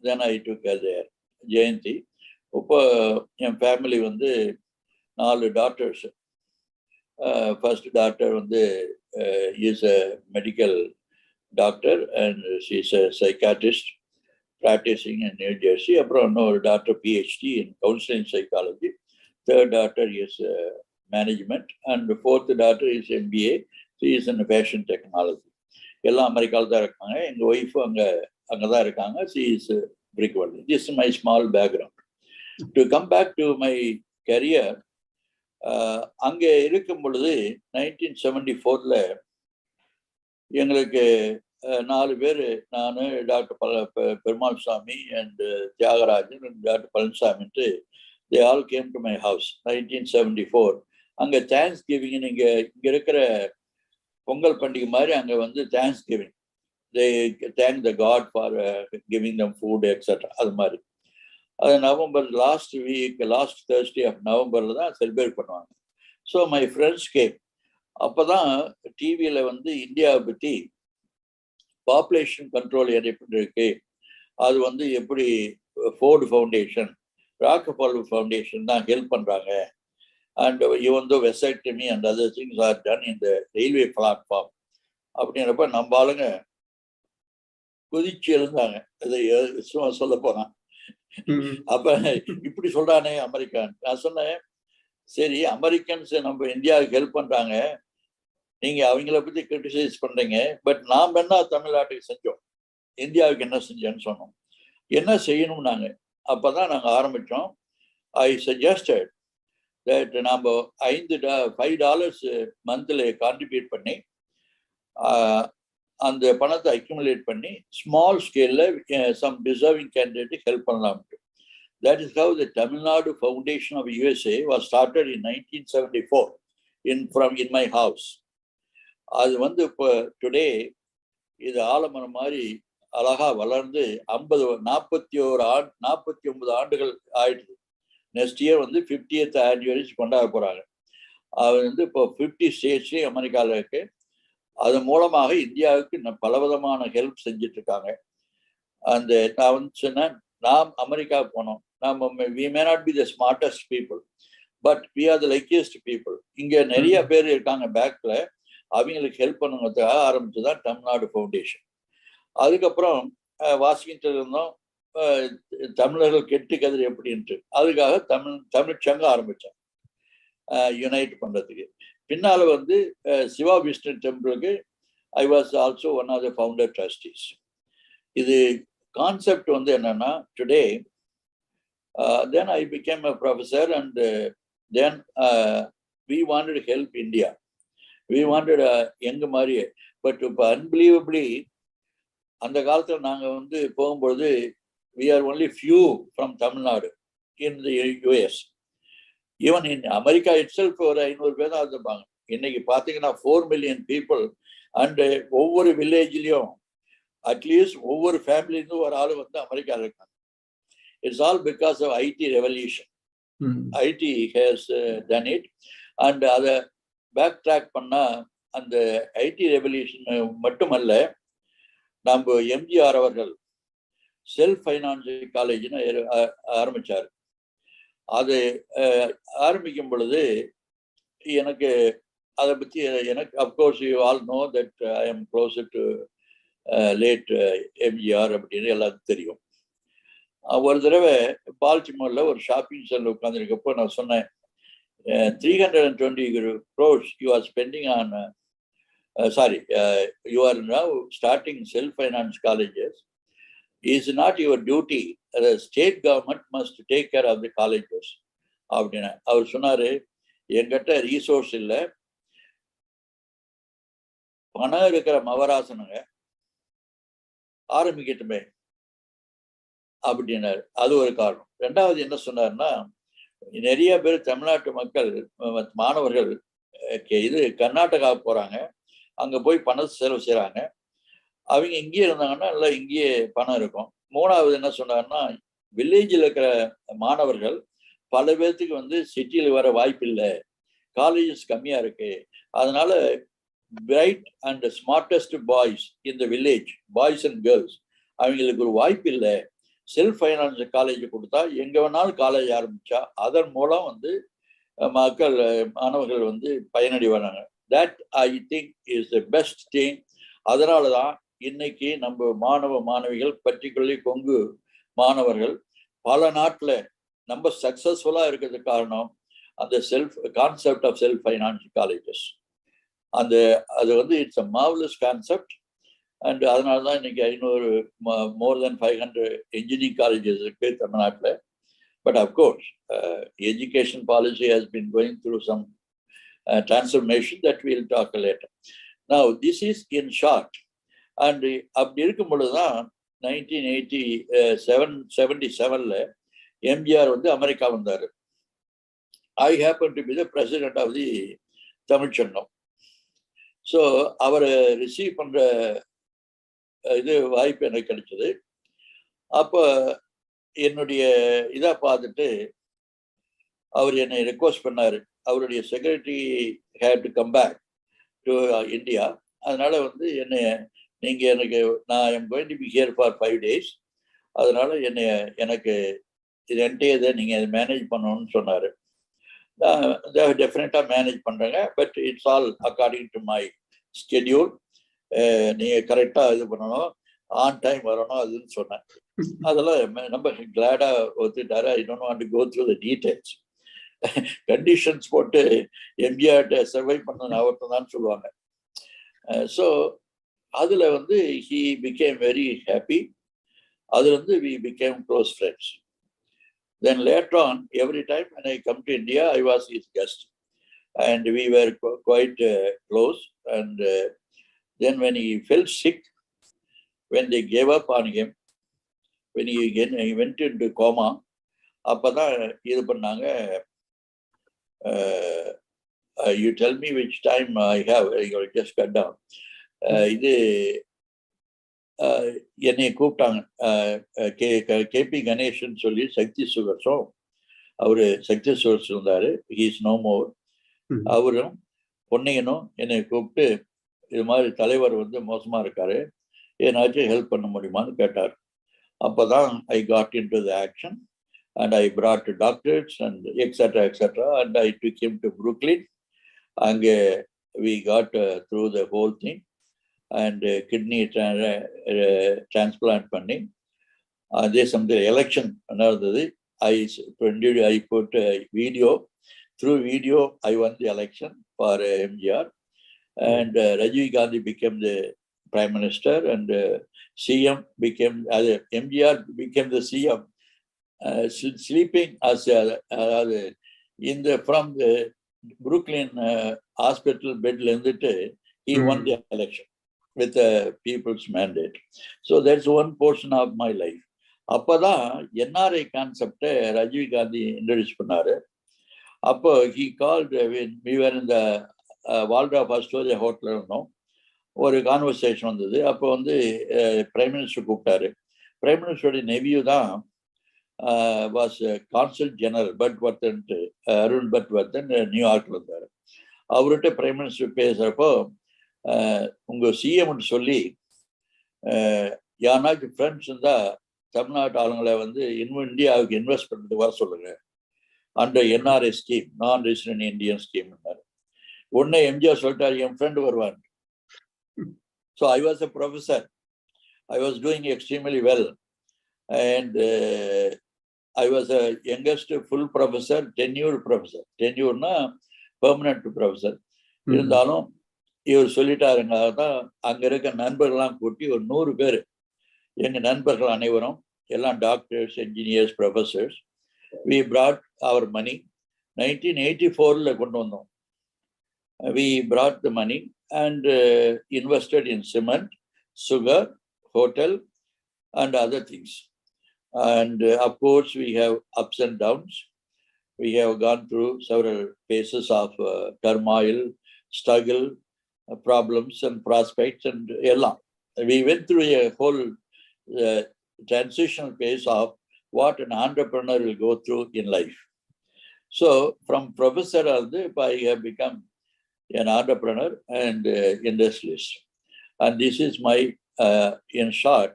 Then I took her there, Jayanthi. இப்போ என் ஃபேமிலி வந்து 4 டாட்டர்ஸ். ஃபர்ஸ்ட் டாட்டர் வந்து is a medical doctor and she is a psychiatrist practising in New Jersey. அப்புறம் இன்னொரு doctor PhD in counselling psychology. Third daughter is management, and fourth daughter is MBA. She is in fashion technology. எல்லாம் அமெரிக்காவில் தான் இருக்காங்க. எங்கள் wife அங்கே தான் இருக்காங்க. She is frequently. This is my small background. To come back to my career, அங்கே இருக்கும் பொழுது 1974ல எங்களுக்கு 4 பேர், நான், doctor Perumal Samy and Thiagarajan and doctor பழனிசாமின்ட்டு they all came to my house 1974. அங்கே தேங்க்ஸ் கிவிங், இங்கே இருக்கிற பொங்கல் பண்டிகை மாதிரி அங்கே வந்து Thanksgiving, they thank the God for giving them food extra. அது மாதிரி அது நவம்பர் லாஸ்ட் Thursday ஆஃப் நவம்பரில் தான் செலிப்ரேட் பண்ணுவாங்க. So my friends game. அப்போ தான் டிவியில் வந்து இந்தியாவை பற்றி பாப்புலேஷன் கண்ட்ரோல் எப்படி இருக்கு, அது வந்து எப்படி ஃபோர்டு ஃபவுண்டேஷன், ராக்கஃபெல்லர் ஃபவுண்டேஷன் தான் ஹெல்ப் பண்ணுறாங்க. And even though vasectomy and other things are done in the railway platform, அப்படின்றப்ப நம்ம ஆளுங்க குதிச்சு எழுந்தாங்க. அதை சொல்ல போனா அப்ப இப்படி சொல்றானே அமெரிக்கன். நான் சொன்னேன், சரி அமெரிக்கன்ஸ் நம்ம இந்தியாவுக்கு ஹெல்ப் பண்றாங்க, நீங்க அவங்கள பத்தி கிரிட்டிசைஸ் பண்றீங்க, பட் நாம் என்ன தமிழ்நாட்டுக்கு செஞ்சோம், இந்தியாவுக்கு என்ன செஞ்சோன்னு சொன்னோம். என்ன செய்யணும் நாங்க. அப்பதான் நாங்க ஆரம்பிச்சோம். ஐ சஜஸ்டட் தட் நம்ம $5 மந்த்ல கான்ட்ரிபியூட் பண்ணி அந்த பணத்தை அக்யூமுலேட் பண்ணி ஸ்மால் ஸ்கேல்ல சம் டிசர்விங் கேண்டிடேட்டுக்கு ஹெல்ப் பண்ணலாம்ட்டு. That is how the Tamil Nadu Foundation of USA was started in 1974 in my house. அது வந்து இப்போ டுடே இது ஆலமரம் மாதிரி அழகா வளர்ந்து 49 ஆண்டுகள் ஆயிடுது. நெக்ஸ்ட் இயர் வந்து 50th anniversary கொண்டாட போறாங்க. அது வந்து இப்போ 50 ஸ்டேட்ஸ்லேயும் அமெரிக்காவில் இருக்கு. அது மூலமாக இந்தியாவுக்கு பலவிதமான ஹெல்ப் செஞ்சுட்டு இருக்காங்க. அந்த நான் வந்து சொன்னேன், நாம் அமெரிக்கா போனோம், நாம் we may not be the smartest people but we are the luckiest people. இங்க நிறைய பேர் இருக்காங்க பேக்ல, அவங்களுக்கு ஹெல்ப் பண்ணுங்கிறதுக்காக ஆரம்பிச்சுதான் தமிழ்நாடு ஃபவுண்டேஷன். அதுக்கப்புறம் வாஷிங்டன் இருந்தோம், தமிழர்கள் கெட்டு கதிர் எப்படின்ட்டு அதுக்காக தமிழ்ச்சங்கம் ஆரம்பித்தேன் யுனைட் பண்ணுறதுக்கு. பின்னால வந்து சிவா விஷ்ணு டெம்பிளுக்கு I was also one of the founder trustees. இது கான்செப்ட் வந்து என்னன்னா, today then I became a professor and then we wanted to help India. We wanted எங்க மாதிரியே. பட் இப்போ அன்பிலீவபிளி அந்த காலத்தில் நாங்கள் வந்து போகும்பொழுது we are only few from Tamil Nadu in the US. Even in America itself ஒரு 500 பேர் தான் இருப்பாங்க. இன்னைக்கு பார்த்தீங்கன்னா 4 million people அண்ட் ஒவ்வொரு வில்லேஜ்லையும் அட்லீஸ்ட் ஒவ்வொரு ஃபேமிலிருந்து ஒரு ஆள் வந்து அமெரிக்காவில் இருக்காங்க. It's all because of IT revolution. IT has done it. And அதை பேக் ட்ராக் பண்ணால் அந்த ஐடி ரெவல்யூஷன் மட்டுமல்ல, நம்ம எம்ஜிஆர் அவர்கள் செல்ஃப் ஃபைனான்சியல் காலேஜ்னு ஆரம்பித்தார். அது ஆரம்பிக்கும் பொழுது எனக்கு அதை பற்றி எனக்கு of course you all know that I am closer to late MGR அப்படின்னு எல்லாத்துக்கும் தெரியும். ஒரு தடவை பால்டிமோரில் ஒரு ஷாப்பிங் சென்டர் உட்காந்துருக்கப்போ நான் சொன்னேன், 320 crores you are spending on you are now starting self-finance colleges. Is not your duty. The state government must take care of the colleges. அப்படின்னு அவர் சொன்னாரு, என்கிட்ட ரீசோர்ஸ் இல்லை, பணம் இருக்கிற மவராசனுங்க ஆரம்பிக்கட்டுமே அப்படின்னாரு. அது ஒரு காரணம். ரெண்டாவது என்ன சொன்னார்னா, நிறைய பேர் தமிழ்நாட்டு மக்கள் மாணவர்கள் இது கர்நாடகா போறாங்க, அங்க போய் பணம் செலவு செய்யறாங்க. அவங்க இங்கேயே இருந்தாங்கன்னா இல்லை இங்கேயே பணம் இருக்கும். மூணாவது என்ன சொன்னாங்கன்னா, வில்லேஜில் இருக்கிற மாணவர்கள் பல பேர்த்துக்கு வந்து சிட்டியில் வர வாய்ப்பு இல்லை, காலேஜஸ் கம்மியா இருக்கு. அதனால பிரைட் அண்ட் ஸ்மார்டஸ்ட் பாய்ஸ் இந்த வில்லேஜ், பாய்ஸ் அண்ட் கேர்ள்ஸ், அவங்களுக்கு ஒரு வாய்ப்பு இல்லை. செல்ஃப் ஃபைனான்ஸ் காலேஜ் கொடுத்தா எங்க வேணாலும் காலேஜ் ஆரம்பிச்சா அதன் மூலம் வந்து மக்கள் மாணவர்கள் வந்து பயனடைவாங்க. That I think is the best thing. அதனால தான் இன்னைக்கு நம்ம மாணவ மாணவிகள் பர்டிகுலர்லி கொங்கு மாணவர்கள் பல நாட்டில் நம்ம சக்சஸ்ஃபுல்லாக இருக்கிறதுக்கு காரணம் அந்த concept of self finance colleges. அது வந்து it's a marvellous concept. And அதனால தான் இன்னைக்கு 500 more than 500 இன்ஜினியரிங் காலேஜஸ் இருக்கு தமிழ்நாட்டில். But of course education policy has been going through some transformation that we'll talk later. Now this is in short. And அப்படி இருக்கும் பொழுதுதான் 1977ல எம்ஜிஆர் வந்து அமெரிக்கா வந்தார். I happen to be the president of the தமிழ்ச்சங்கம். So அவரை receive பண்ற இது வாய்ப்பு எனக்கு கிடைச்சது. அப்போ என்னுடைய இதை பார்த்துட்டு அவர் என்னை ரெக்வஸ்ட் பண்ணாரு, அவருடைய secretary had to come back to India. அதனால வந்து என்னை எனக்கு நான் I am going to be here for 5 days, அதனால எனக்கு இது என்டையதை நீங்கள் மேனேஜ் பண்ணணும்னு சொன்னார். டெஃபினட்டாக மேனேஜ் பண்ணுறேங்க, but it's all according to my schedule. நீங்கள் கரெக்டாக இது பண்ணணும், ஆன் டைம் வரணும் அதுன்னு சொன்னேன். அதெல்லாம் ரொம்ப கிளாடாக ஒத்துட்டாரு. I don't want to go through the details. Conditions போட்டு எம்ஜிஆர்ட்ட சர்வை பண்ண அவர்தான் தான் சொல்லுவாங்க. ஸோ அதில் வந்து ஹி பிகேம் வெரி ஹாப்பி. அதுல இருந்து we became close friends. Then later on, every time when I come to India, I was his guest, and we were quite close. And then when he fell sick, when they gave up on him, when he went into coma, அப்பதான் இது பண்ணாங்க. You tell me which time I have just cut down. இது என்னை கூப்பிட்டாங்க. KP Ganesan சொல்லி சக்தி சுகர்ஸும், அவரு Sakthi Sugars இருந்தாரு, ஹி இஸ் நோ மோர். அவரும் பொன்னையனும் என்னை கூப்பிட்டு இது மாதிரி தலைவர் வந்து மோசமா இருக்காரு, ஏன்னாச்சும் ஹெல்ப் பண்ண முடியுமான்னு கேட்டார். அப்பதான் I got in to the action and I brought doctors and etc. and I took him to Brooklyn. And we got through the whole thing and kidney transplant பண்ணி அதே சமயத்தில் எலெக்ஷன் நடந்தது. I put video. Through video, I won the election for MGR, and Rajiv Gandhi became the Prime Minister, and CM became, MGR became the CM, sleeping as in the from the Brooklyn hospital bed. He won the election with the people's mandate. So that's one portion of my life. அப்பதான் NRI கான்செப்டை Rajiv Gandhi introduce பண்ணாரு. அப்போ he called, we were in the Waldorf Astoria ஹோட்டலில் இருந்தோம். ஒரு conversation வந்தது. அப்போ வந்து பிரைம் மினிஸ்டர் கூப்பிட்டாரு. பிரைம் மினிஸ்டருடைய நெவியூ தான் was consul general Patwardhan, Arun Patwardhan நியூயார்க்ல இருந்தாரு. அவர்கிட்ட பிரைம் மினிஸ்டர் பேசுறப்போ, உங்க சிஎம் சொல்லி யாருனாச்சும் ஃப்ரெண்ட்ஸ் இருந்தா தமிழ்நாட்டு ஆளுங்களை வந்து இந்தியாவுக்கு இன்வெஸ்ட் பண்ணிட்டு வர சொல்லுங்க அண்டர் NRI ஸ்கீம், நான் ரெசிடென்ட் இந்தியன் ஸ்கீம். உடனே எம்ஜிஆர் சொல்லிட்டாரு, என் ஃப்ரெண்டு வருவான். So I was a professor. I was doing extremely well, and I was a youngest full professor, tenured professor. Tenuredனா பெர்மனன்ட் ப்ரொஃபஸர். இருந்தாலும் இவர் சொல்லிட்டாருங்க தான் அங்க இருக்க நண்பர்கள்லாம் கூட்டி ஒரு 100 பேர், எங்க நண்பர்கள் அனைவரும் எல்லாம் doctors, engineers, professors. we brought our money. 1984 கொண்டு வந்தோம். we brought the money and invested in cement, sugar, hotel and other things. And of course we have ups and downs. We have gone through several phases of turmoil, struggle, problems and prospects and eல்லாம். We went through a whole transitional phase of what an entrepreneur will go through in life. So from professor I have become an entrepreneur and industrialist. And this is my, in short,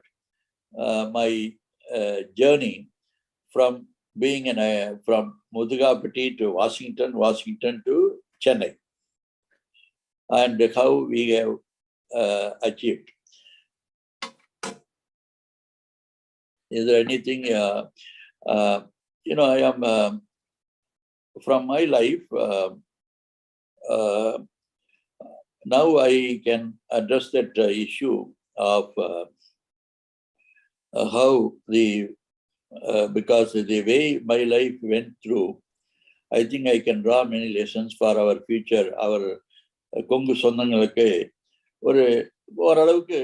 my journey from being from Mudugapati to Washington to Chennai, and how we have achieved. Is there anything, I am, from my life, now I can address that issue of how because the way my life went through, I think I can draw many lessons for our future. Our Kongu சொந்தங்களுக்கு ஓரளவுக்கு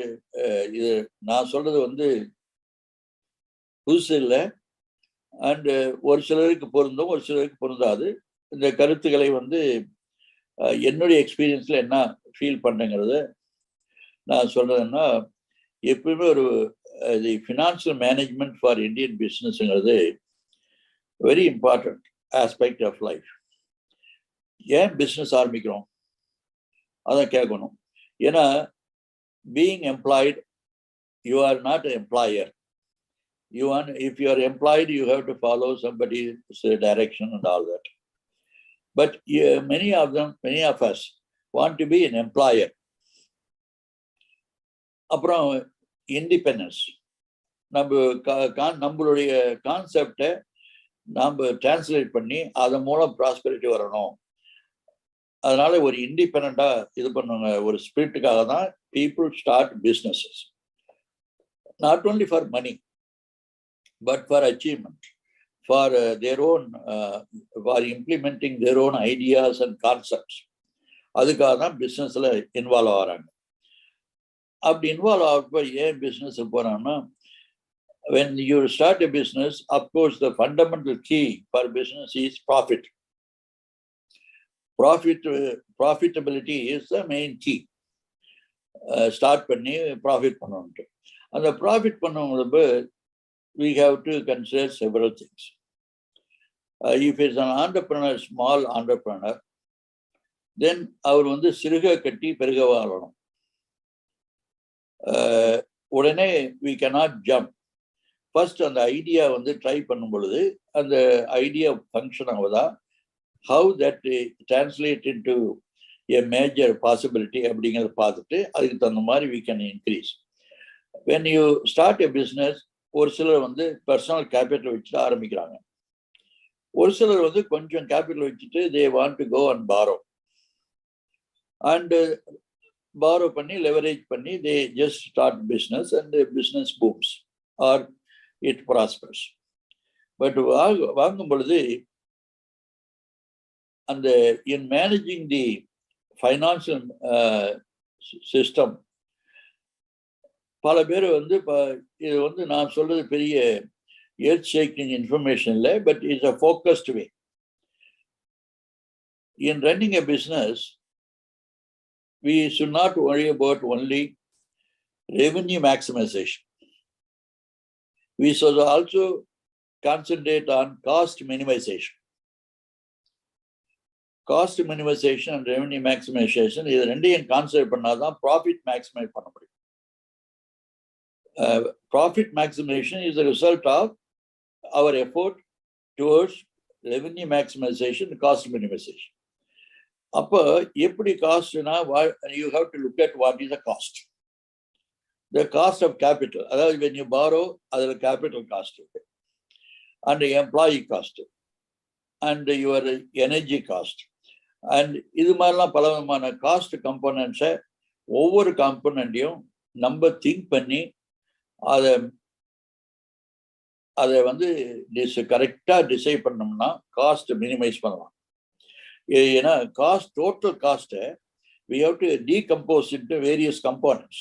இது நான் சொல்றது வந்து புதுசு இல்லை. And ஒரு சிலருக்கு பொருந்தும், ஒரு சிலருக்கு பொருந்தாது. இந்த கருத்துக்களை வந்து என்னுடைய எக்ஸ்பீரியன்ஸ்ல என்ன ஃபீல் பண்ணுங்கிறத நான் சொல்றதுன்னா, எப்பவுமே ஒரு ஃபினான்ஷியல் மேனேஜ்மெண்ட் ஃபார் இந்தியன் பிஸ்னஸ்ங்கிறது very important aspect of life. ஏன் பிஸ்னஸ் ஆரம்பிக்கிறோம் அதான் கேட்கணும். ஏன்னா being employed, you are not employer. If you are employed, you have to follow somebody's direction and all that. But many of us want to be an employer. அப்புறம் independence, நம்மளுடைய கான்செப்டை நாம் translate பண்ணி அதன் மூலம் ப்ராஸ்பெரிட்டி வரணும். அதனால ஒரு இண்டிபெண்டா இது பண்ணுங்க, ஒரு ஸ்பிரிட்டுக்காக தான் people start businesses. Not only for money, but for achievement, for their own, for implementing their own ideas and concepts. அதுக்காக தான் பிஸ்னஸில் இன்வால்வ் ஆகிறாங்க. அப்படி இன்வால்வ் ஆகிறப்ப ஏன் பிஸ்னஸ் போகிறாங்கன்னா, when you start a business, of course, the fundamental key for business is profit. Profitability is the main key. Start பண்ணி profit பண்ணணும். அந்த profit பண்ணும்போது we have to consider several things. If it's an entrepreneur, small entrepreneur, then அவர் வந்து சிறுக கட்டி பெருக வாழணும். உடனே we cannot jump. ஃபர்ஸ்ட் அந்த ஐடியா வந்து ட்ரை பண்ணும் பொழுது அந்த ஐடியா ஃபங்க்ஷன் ஆகுதா, how that translate into A major possibility அப்படிங்கிறத பார்த்துட்டு அதுக்கு தகுந்த மாதிரி we can increase. When you start a business, ஒரு சிலர் வந்து பர்சனல் கேபிட்டல் வச்சுட்டு ஆரம்பிக்கிறாங்க. ஒரு சிலர் வந்து கொஞ்சம் கேபிட்டல் வச்சுட்டு they want to go and borrow. And borrow பண்ணி leverage பண்ணி they just start business and the business booms or it prospers. But வாங்கும் பொழுது அந்த in managing the financial system, பல பேர் வந்து இது வந்து நான் சொல்றது பெரிய earth shaking information இல்லை, but it's a focused way. In running a business, we should not worry about only revenue maximization. We should also concentrate on cost minimization. Cost minimization and revenue maximization இது ரெண்டையும் concept பண்ணாதான் profit maximise பண்ண முடியும். Profit maximization is the result of our effort towards revenue maximization and cost minimization. அப்போ எப்படி காஸ்ட்னா you have to look at what is the cost. The cost of capital, அதாவது when you borrow, அதில் capital cost இருக்கு, and employee cost, and your energy cost, and இது மாதிரிலாம் பல விதமான cost கம்போனன்ட்ஸை ஒவ்வொரு காம்போனண்ட்டையும் நம்ம திங்க் பண்ணி அதை வந்து கரெக்டாக டிசைட் பண்ணோம்னா காஸ்ட் மினிமைஸ் பண்ணலாம். ஏன்னா காஸ்ட் டோட்டல் காஸ்ட்டை we have to decompose into various components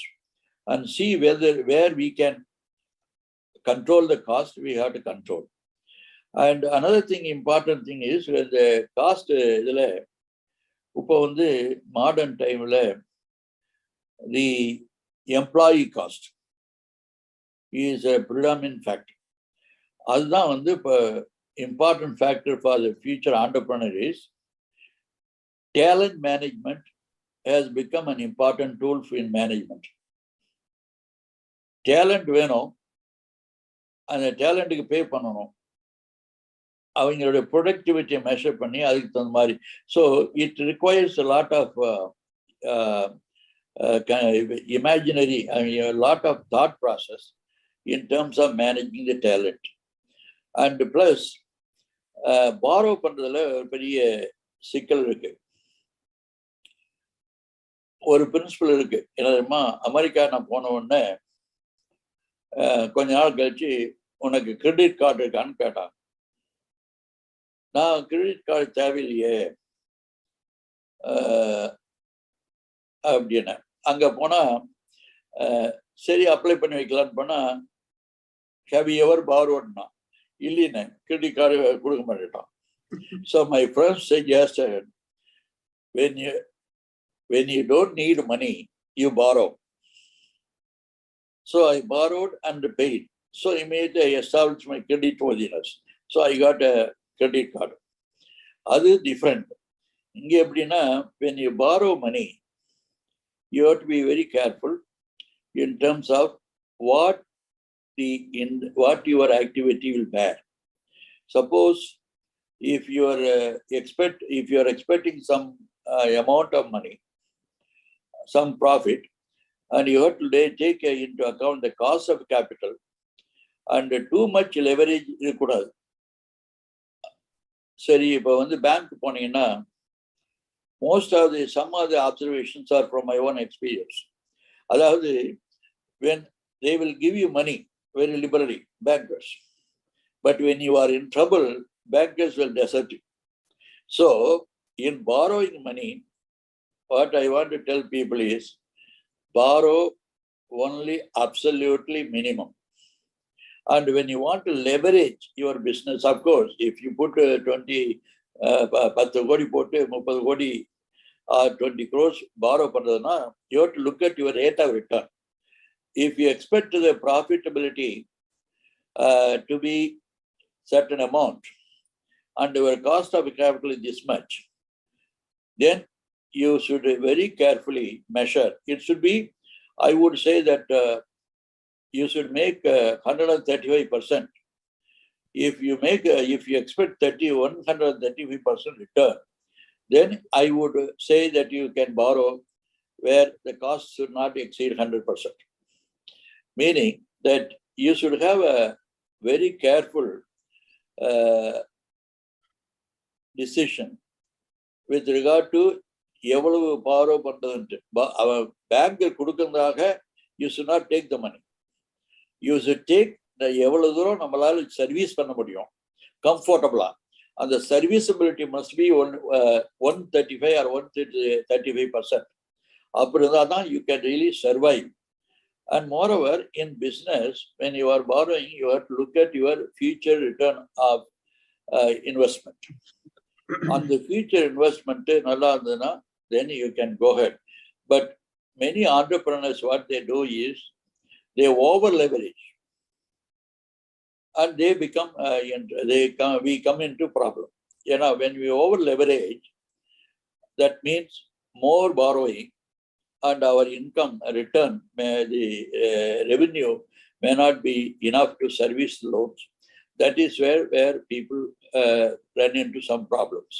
and see where we can control the cost. We have to control. And another thing, important thing is when the cost இதில் இப்போ வந்து modern டைமில் the employee cost is a predominant factor. அதுதான் வந்து இப்போ important factor for the future entrepreneur is talent management has become an important tool in management. Talent வேணும், அந்த டேலண்ட்டுக்கு பே பண்ணணும், அவங்களுடைய ப்ரொடக்டிவிட்டியை மெஷர் பண்ணி அதுக்கு தகுந்த மாதிரி. So it requires a lot of imaginary, a lot of thought process in terms of managing the talent. And plus borrow பண்றதுல ஒரு பெரிய சிக்கல் இருக்கு. ஒரு பிரின்சிபல் இருக்கு, என்னதுமா, அமெரிக்கா நான் போன உடனே கொஞ்ச நாள் கழிச்சு உனக்கு கிரெடிட் கார்டு இருக்கான்னு கேட்டாங்க. நான் கிரெடிட் கார்டு தேவையில்லையே அப்படின்னு அங்கே போனால் சரி அப்ளை பண்ணி வைக்கலான்னு போனால் ஹேவ் யூ எவர் பார்ரோட்னா இல்லைன்னு கிரெடிட் கார்டு கொடுக்க மாட்டேட்டான். So my friends suggested when you don't need money, you borrow. So I borrowed and paid. So immediately I established my credit worthiness. So I got a credit card. அது different. இங்கே எப்படின்னா when you borrow money, you have to be very careful in terms of what your activity will bear. Suppose if you are expecting some amount of money, some profit, and you have to take into account the cost of capital and too much leverage இருக்கக்கூடாது. சரி, இப்போ வந்து bank போனீங்கன்னா some of the observations are from my own experience. அதாவது when they will give you money very liberally, bankers, but when you are in trouble, bankers will desert you. So in borrowing money, what I want to tell people is borrow only absolutely minimum. And when you want to leverage your business, of course, if you put 10 கோடி போட்டு 30 கோடி 20 crores borrow பண்றதுன்னா, you have to look at your rate of return. If you expect the profitability to be certain amount and your cost of capital is this much, then you should very carefully measure. It should be, I would say that you should make 135%. If you expect 135% return, then I would say that you can borrow where the cost should not exceed 100%. Meaning that you should have a very careful decision with regard to எவ்வளவு borrow பண்றதுன்ட்டு. அவன் bank கொடுக்கறதாக you should not take the money. You should take எவ்வளவு தூரம் நம்மளால service பண்ண முடியும் கம்ஃபர்டபுளா. அந்த serviceability must be 135 or 135%. அப்படி இருந்தால் தான் you can really survive. And moreover, in business, when you are borrowing, you have to look at your future return of investment. On the future investment, then you can go ahead. But many entrepreneurs, what they do is, they over leverage. And they become, we come into problem. You know, when we over leverage, that means more borrowing, and our income return, the revenue may not be enough to service loans. That is where people run into some problems.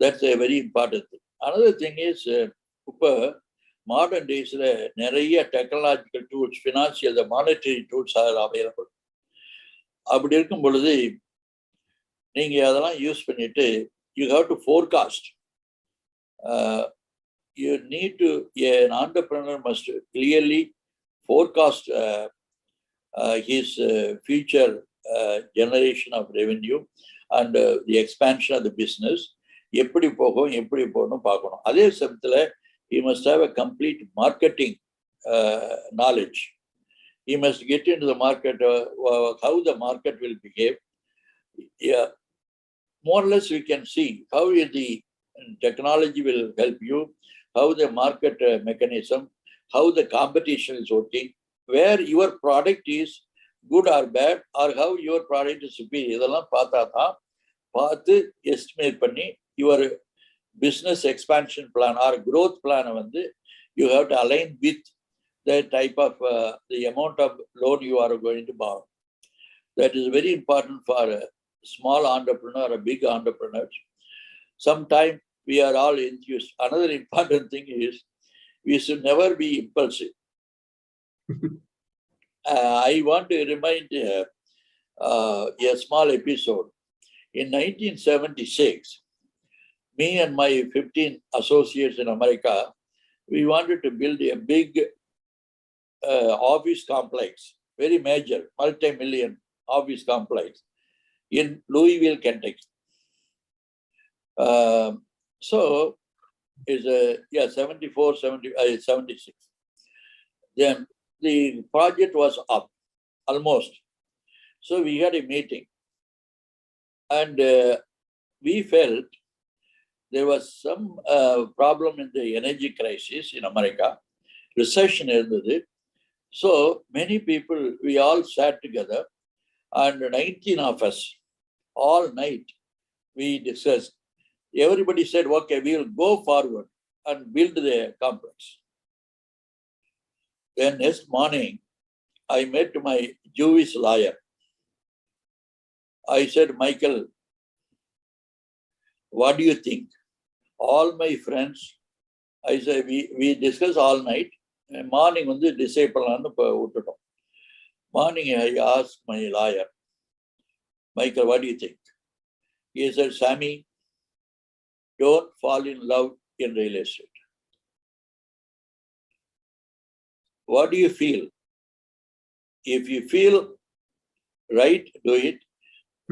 That's a very important thing. Another thing is, modern days, நிறைய technological tools, financial, the monetary tools are available. அப்படி இருக்கும் பொழுது நீங்க அதெல்லாம் use பண்ணிட்டு you have to forecast. You need to, an entrepreneur must clearly forecast his future generation of revenue and the expansion of the business. எப்படி போகணும் பார்க்கணும். அதே சமயத்துல he must have a complete marketing knowledge. He must get into the market, how the market will behave. Yeah, more or less we can see how the technology will help you, how the market mechanism, how the competition is working, where your product is good or bad, or how your product is superior. இதெல்லாம் பார்த்து estimate பண்ணி your business expansion plan or growth plan you have to align with the type of the amount of loan you are going to borrow. That is very important for a small entrepreneur or a big entrepreneur. Sometimes we are all enthused. Another important thing is we should never be impulsive. I want to remind a small episode. In 1976, me and my 15 associates in America, we wanted to build a big office complex, very major, multi-million office complex in Louisville, Kentucky. So it's 76. Then the project was up almost. So we had a meeting, and we felt there was some problem in the energy crisis in America. Recession இருந்தது. So many people, we all sat together, and 19 of us, all night, we discussed. Everybody said, okay, we will go forward and build the complex. Then next morning, I met my Jewish lawyer. I said, Michael, what do you think? All my friends, I said, we discussed all night. Morning decide பண்ணலாம்னு விட்டுட்டோம். Morning I asked my lawyer, Michael, what do you think? He said, Sammy, don't fall in love in real estate. What do you feel? If you feel right, do it.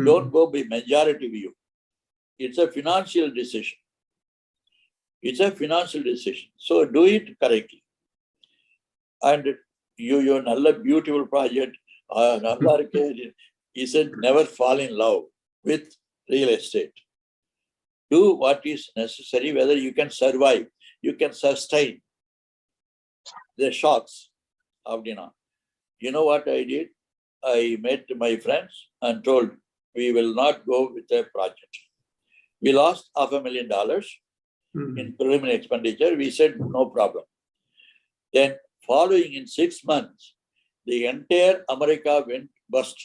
Don't go by majority view. It's a financial decision. It's a financial decision. So do it correctly. And you நல்ல beautiful project, நல்லா இருக்கு. He said, never fall in love with real estate. Do what is necessary, whether you can survive, you can sustain the shocks. Abdina. You know what I did? I met my friends and told, we will not go with a project. We lost $500,000 in preliminary expenditure. We said, no problem. Then following in 6 months, the entire America went bust.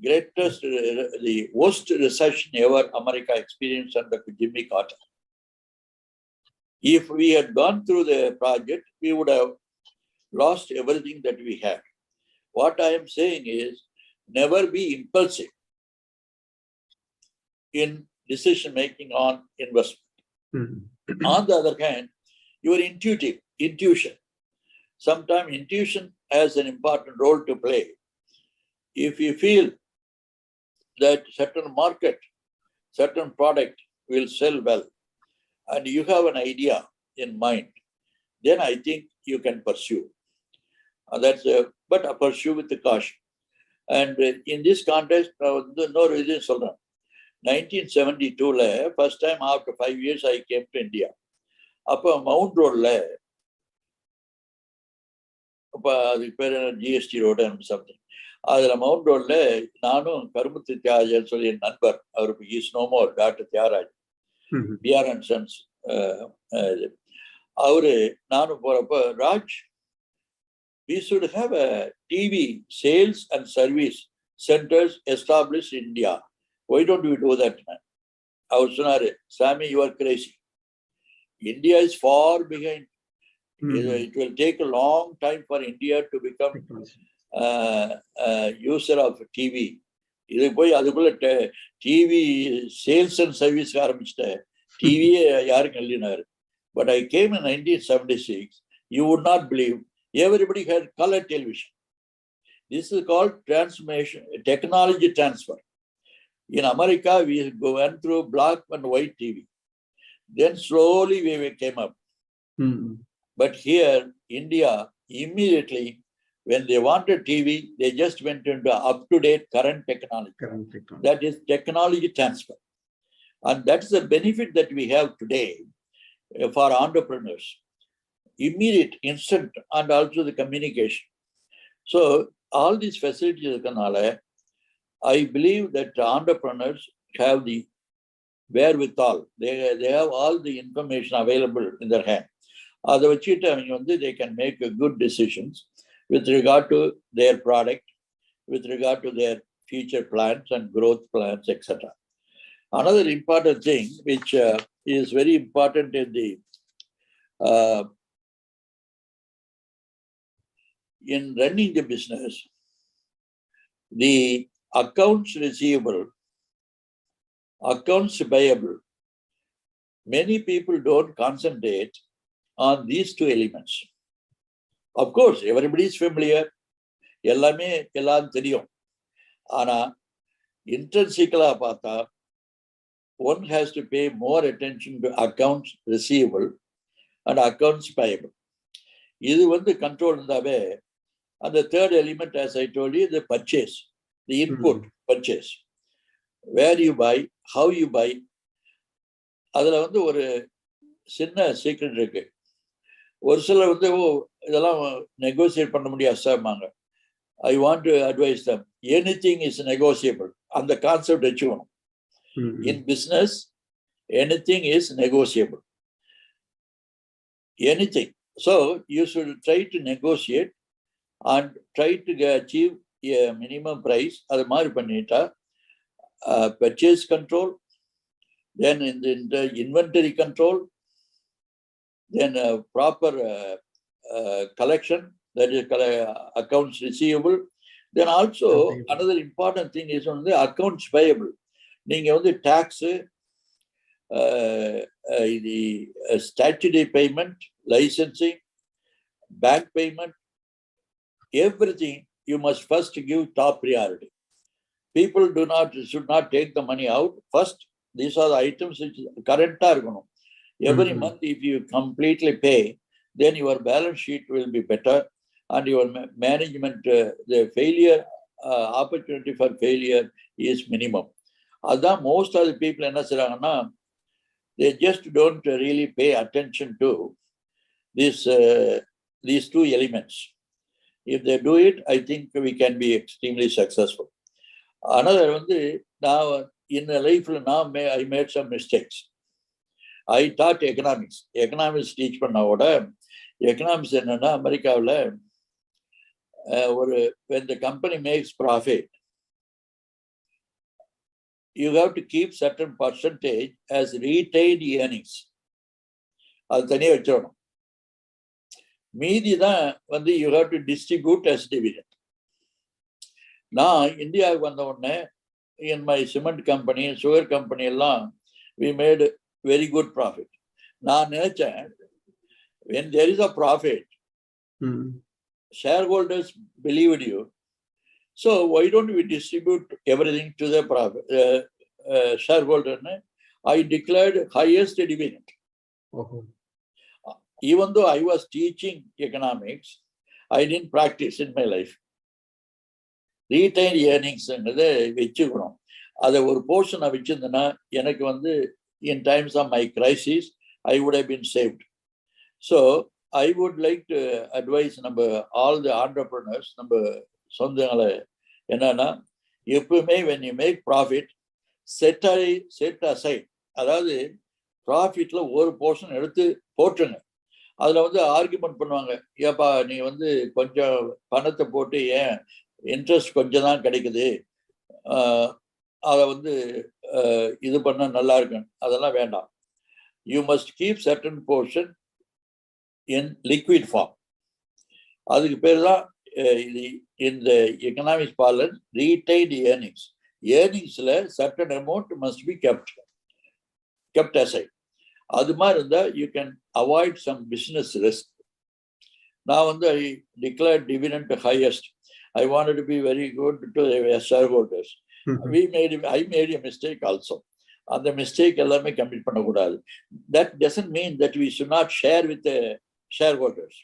Greatest, the worst recession ever America experienced under Jimmy Carter. If we had gone through the project, we would have lost everything that we had. What I am saying is, never be impulsive in decision making on investment. On the other hand, you are intuition. Sometimes intuition has an important role to play. If you feel that certain market, certain product will sell well, and you have an idea in mind, then I think you can pursue. But pursue with the caution. And in this context, no reason சொல்றேன். 1972, first time after 5 years, I came to India. அப்போ mount ரோட்ல, அப்போ அதுக்கு பேர் GST road something, அதில் mount ரோட்ல நானும் கருமுத்து தியாகராஜன் சொல்லி என் நண்பர், அவருக்கு இஸ் நோ மோர், doctor Thiagarajan, PR and sons, அவரு நானும் போறப்ப, Raj, we should have a TV sales and service centers established in India. Why don't we do that, man? அவர் சொன்னாரு, Sammy, you are crazy. India is far behind. It will take a long time for India to become user of TV. இது போய் அதுக்குள்ள TV sales and service ஆரம்பிச்சிட்டேன், டிவியே யாருக்கு எழுதினாரு. But I came in 1976. You would not believe, everybody had color television. This is called transformation, technology transfer. In America, we went through black and white TV. Then slowly we came up. But here, India, immediately, when they wanted TV, they just went into up-to-date current technology. That is technology transfer. And that's the benefit that we have today for entrepreneurs. Immediate, instant, and also the communication. So all these facilities, I believe that entrepreneurs have the wherewithal. They have all the information available in their hand. அதை வச்சுட்டு அவங்க வந்து they can make good decisions with regard to their product, with regard to their future plans and growth plans, etc. Another important thing which is very important in the in running the business, the accounts receivable, accounts payable, many people don't concentrate on these two elements. Of course, everybody is familiar, எல்லாமே எல்லாம் தெரியும். ஆனா intrinsically பார்த்தா, one has to pay more attention to accounts receivable and accounts payable. இது வந்து control இருந்தாவே, and the third element, as I told you, the purchase, the input purchase, where you buy, how you buy. அதுல வந்து ஒரு சின்ன secret இருக்கு. ஒரு சிலர் வந்து இதெல்லாம் நெகோசியேட் பண்ண முடியாது சார்மாங்க. I want to advise them, anything is negotiable. அந்த கான்செப்ட் வச்சுக்கணும். In business, anything is negotiable. Anything. So you should try to negotiate and try to achieve a minimum price. அது மாதிரி பண்ணிட்டா purchase control, then in the inventory control, then proper collection, that is accounts receivable. Then also another important thing is on the accounts payable. நீங்க வந்து tax, the statutory payment, licensing, bank payment, everything you must first give top priority. People should not take the money out first. These are the items which current are going to. Every month, if you completely pay, then your balance sheet will be better and your management, the failure opportunity for failure is minimum. Adan most of the people enna seiranga, they just don't really pay attention to these two elements. If they do it, I think we can be extremely successful. Another now in life now I made some mistakes. I taught economics. Economics teach பண்ணவோட economics என்னன்னா அமெரிக்காவில் when the company makes profit, you have to keep certain percentage as retained earnings. அது தனியாக வச்சிடணும். மீதி தான் you have to distribute as dividend. நான் இந்தியாவுக்கு வந்த உடனே in my cement company, sugar company எல்லாம் we made very good profit. நான் நினைச்சேன் when there is a profit, shareholders believed you, so why don't we distribute everything to the profit shareholder? I declared highest dividend. Even though I was teaching economics, I didn't practice in my life. Retained earnings வச்சுக்கணும். அதை ஒரு போர்ஷனை வச்சிருந்தேன்னா எனக்கு in times of my crisis, I would have been saved. So I would like to advise all the entrepreneurs, சொந்தங்களை என்னன்னா, எப்பவுமே when you make profit, set aside. அதாவது ப்ராஃபிட்ல ஒரு போர்ஷன் எடுத்து போட்டுருங்க. அதுல ஆர்குமெண்ட் பண்ணுவாங்க, ஏப்பா நீ கொஞ்சம் பணத்தை போட்டு ஏன் இன்ட்ரெஸ்ட் கொஞ்சம் தான் கிடைக்குது, அதை இது பண்ண நல்லா இருக்கு, அதெல்லாம் வேண்டாம். You must keep certain portion in liquid form. அதுக்கு பேர் தான் இந்த எக்கனாமிக்ஸ் பார்லன்ஸ் ரீடைன்ட் ஏர்னிங்ஸ். ஏர்னிங்ஸ்ல certain amount must be kept aside. அது மாதிரி இருந்தால் you can avoid some business risk. நான் I declared dividend highest. I wanted to be very good to the shareholders. I made a mistake also. And the mistake எல்லாமே complete பண்ணக்கூடாது. That doesn't mean that we should not share with the shareholders.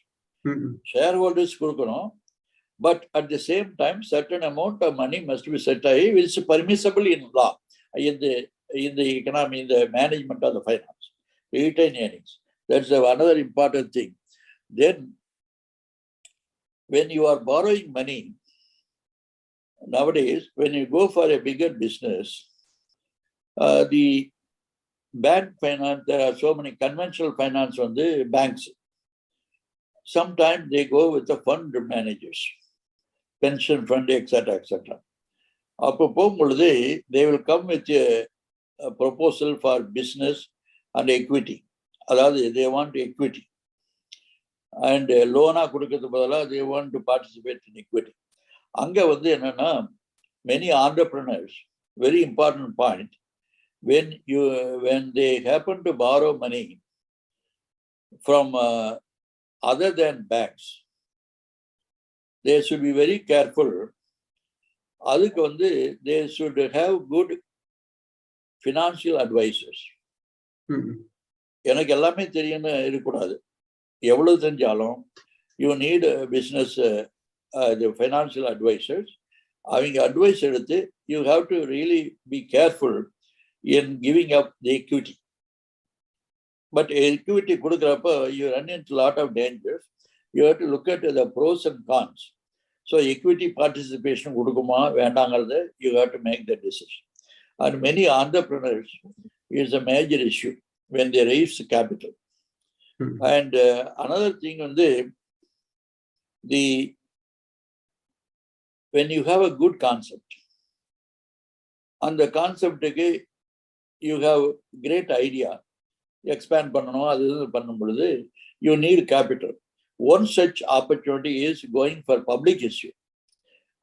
Shareholders கொடுக்கணும், but at the same time certain amount of money must be set aside, which is permissible in law, in the economy, in the management of the finance. Retained earnings. That's another important thing. Then when you are borrowing money, nowadays, when you go for a bigger business, the bank finance, there are so many conventional finance on the banks. Sometimes they go with the fund managers, pension fund, etc., etc. அப்போ போகும்பொழுது they will come with a proposal for business and equity. அதாவது they want equity. And லோனா கொடுக்கறது பதிலாக they want to participate in equity. அங்க என்னன்னா, many entrepreneurs, very important point, when they happen to borrow money from other than banks, they should be very careful. அதுக்கு they should have good financial advisors. எனக்கு எல்லாமே தெரியும்னு இருக்கக்கூடாது. எவ்வளவு தெரிஞ்சாலும் you need a business the financial advisors. அவங்க advice எடுத்து you have to really be careful in giving up the equity. But equity கொடுக்குறப்ப you run into a lot of dangers. You have to look at the pros and cons. So equity participation கொடுக்குமா வேண்டாங்கிறது you have to make the decision. And many entrepreneurs is a major issue when they raise capital. And another thing when you have a good concept, and the concept you have great idea, expand பண்ணனும், அது பண்ணும் பொழுது you need capital. One such opportunity is going for public issue.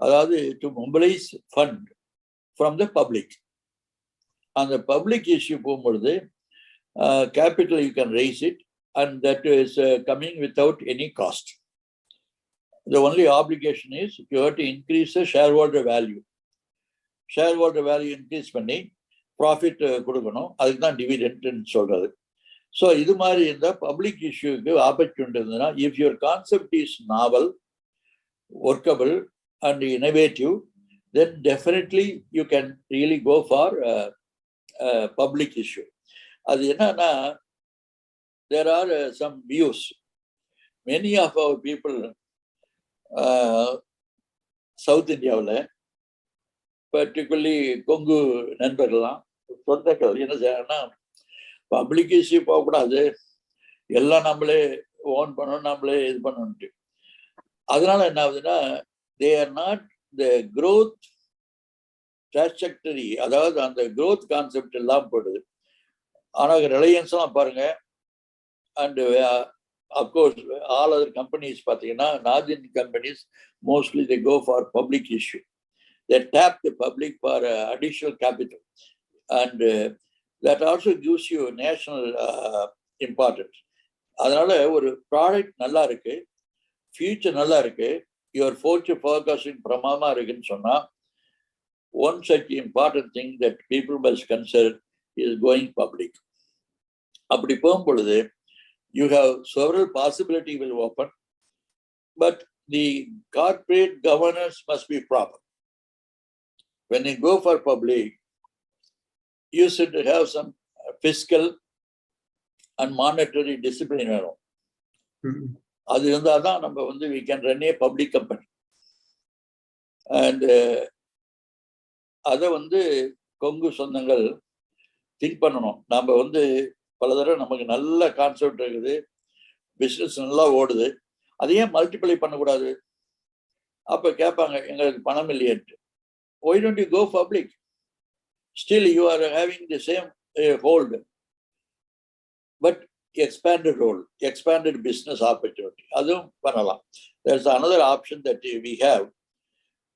அதாவது to mobilize fund from the public. And the public issue போகும்பொழுது capital you can raise it, and that is coming without any cost. The only obligation is you have to increase the shareholder value. Shareholder value increase பண்ணி profit கொடுக்கணும், அதுக்கு தான் dividend சொல்றது. So இது மாதிரி இந்த public issueக்கு opportunity இருந்ததுன்னா, if your concept is novel workable and innovative, then definitely you can really go for public issue. அது என்னன்னா, there are some views. Many of our people South Indiaவில், particularly Kongu நண்பர்கள்லாம் சொந்தங்கள் என்ன செய்யறாங்கன்னா, பப்ளிக் இஷ்யூ போகக்கூடாது, எல்லாம் நம்மளே ஓன் பண்ணணும், நம்மளே இது பண்ணணும்ட்டு. அதனால என்ன ஆகுதுன்னா, they are not the growth trajectory, அதாவது அந்த growth கான்செப்ட் எல்லாம் போடுது. ஆனால் ரிலையன்ஸ்லாம் பாருங்க, and of course all other companies பார்த்தீங்கன்னா, north Indian companies mostly they go for public issue. They tap the public for additional capital, and that also gives you national importance. அதனால ஒரு ப்ராடக்ட் நல்லா இருக்கு, ஃபியூச்சர் நல்லா இருக்கு, யுவர் ஃபியூச்சர் ஃபோர்காஸ்டிங் பிரமாதமா இருக்குன்னு சொன்னா, one such important thing that people must consider is going public. அப்படி போகும் பொழுது you have several possibilities will open, but the corporate governance must be proper. When you go for public, you should have some fiscal and monetary discipline. அது இருந்தால் தான் நம்ம வந்து we can run a public company. And அதை வந்து கொங்கு சொந்தங்கள் think பண்ணணும். நம்ம வந்து பல தடவை நமக்கு நல்ல கான்செப்ட் இருக்குது, பிஸ்னஸ் நல்லா ஓடுது, அதையே மல்டிப்ளை பண்ணக்கூடாது. அப்போ கேட்பாங்க, எங்களுக்கு பணம் இல்லையேன்ட்டு. Why don't you go public? Still you are having the same hold, but expanded role, expanded business opportunity. அதுவும் பண்ணலாம். There's another option that we have.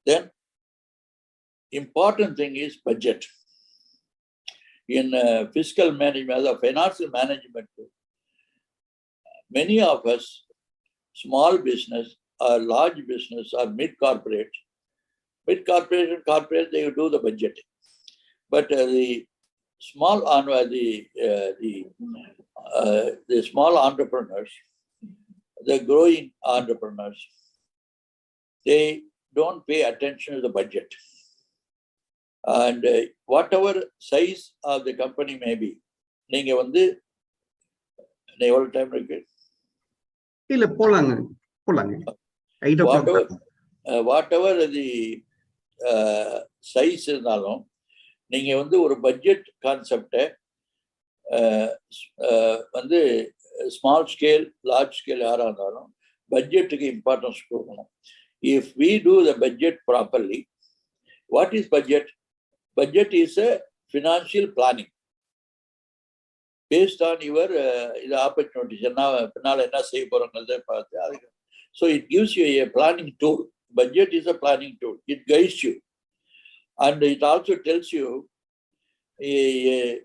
Then important thing is budget. In fiscal management, or financial management, many of us, small business or large business or mid-corporate, and corporate, they do the budgeting. But the small the small entrepreneurs, the growing entrepreneurs, they don't pay attention to the budget. And whatever size of the company may be, நீங்க வந்து எவ்வளவு time இருக்கு? இல்ல போலாங்க. Whatever the size இருந்தாலும், நீங்க வந்து ஒரு பட்ஜெட் கான்செப்டை வந்து ஸ்மால் ஸ்கேல், லார்ஜ் ஸ்கேல் யாராக இருந்தாலும் பட்ஜெட்டுக்கு இம்பார்ட்டன்ஸ் கொடுக்கணும். If we do the budget properly, what is budget? Budget is a financial planning based on your opportunities. என்ன செய்ய போறோங்கிறத பார்த்து, so it gives you a planning tool. Budget is a planning tool. It guides you, and it also tells you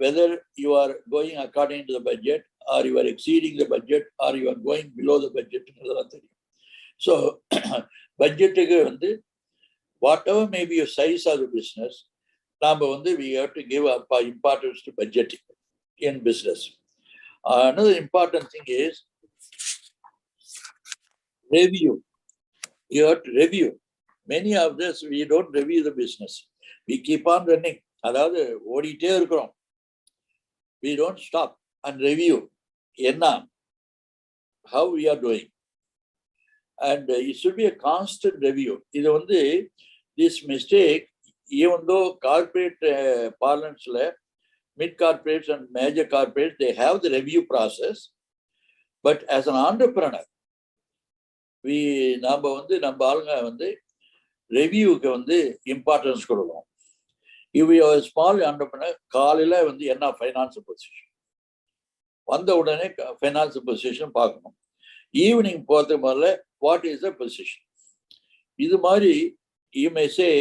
whether you are going according to the budget, or you are exceeding the budget, or you are going below the budget. So budgetuக்கு வந்து whatever may be your size of the business, நாம வந்து we have to give importance to budgeting in business. Another important thing is review. You have to review. Many of this, we don't review the business. We keep on running. அதாவது ஓடிட்டே இருக்கிறோம். We don't stop and review. என்ன, how we are doing. And it should be a constant review. இது வந்து this mistake, even though corporate parlance, mid-corporates and major corporates, they have the review process. But as an entrepreneur, நம்ம ஆளுங்க வந்து ரெவியூக்கு வந்து importance கொடுக்கணும். If you are a small entrepreneur, காலையில் வந்து என்ன ஃபைனான்சியல் பொசிஷன், வந்த உடனே ஃபைனான்சியல் பொசிஷன் பார்க்கணும். ஈவினிங் போகிறது முதல்ல வாட் இஸ் த பொசிஷன். இது மாதிரி you may say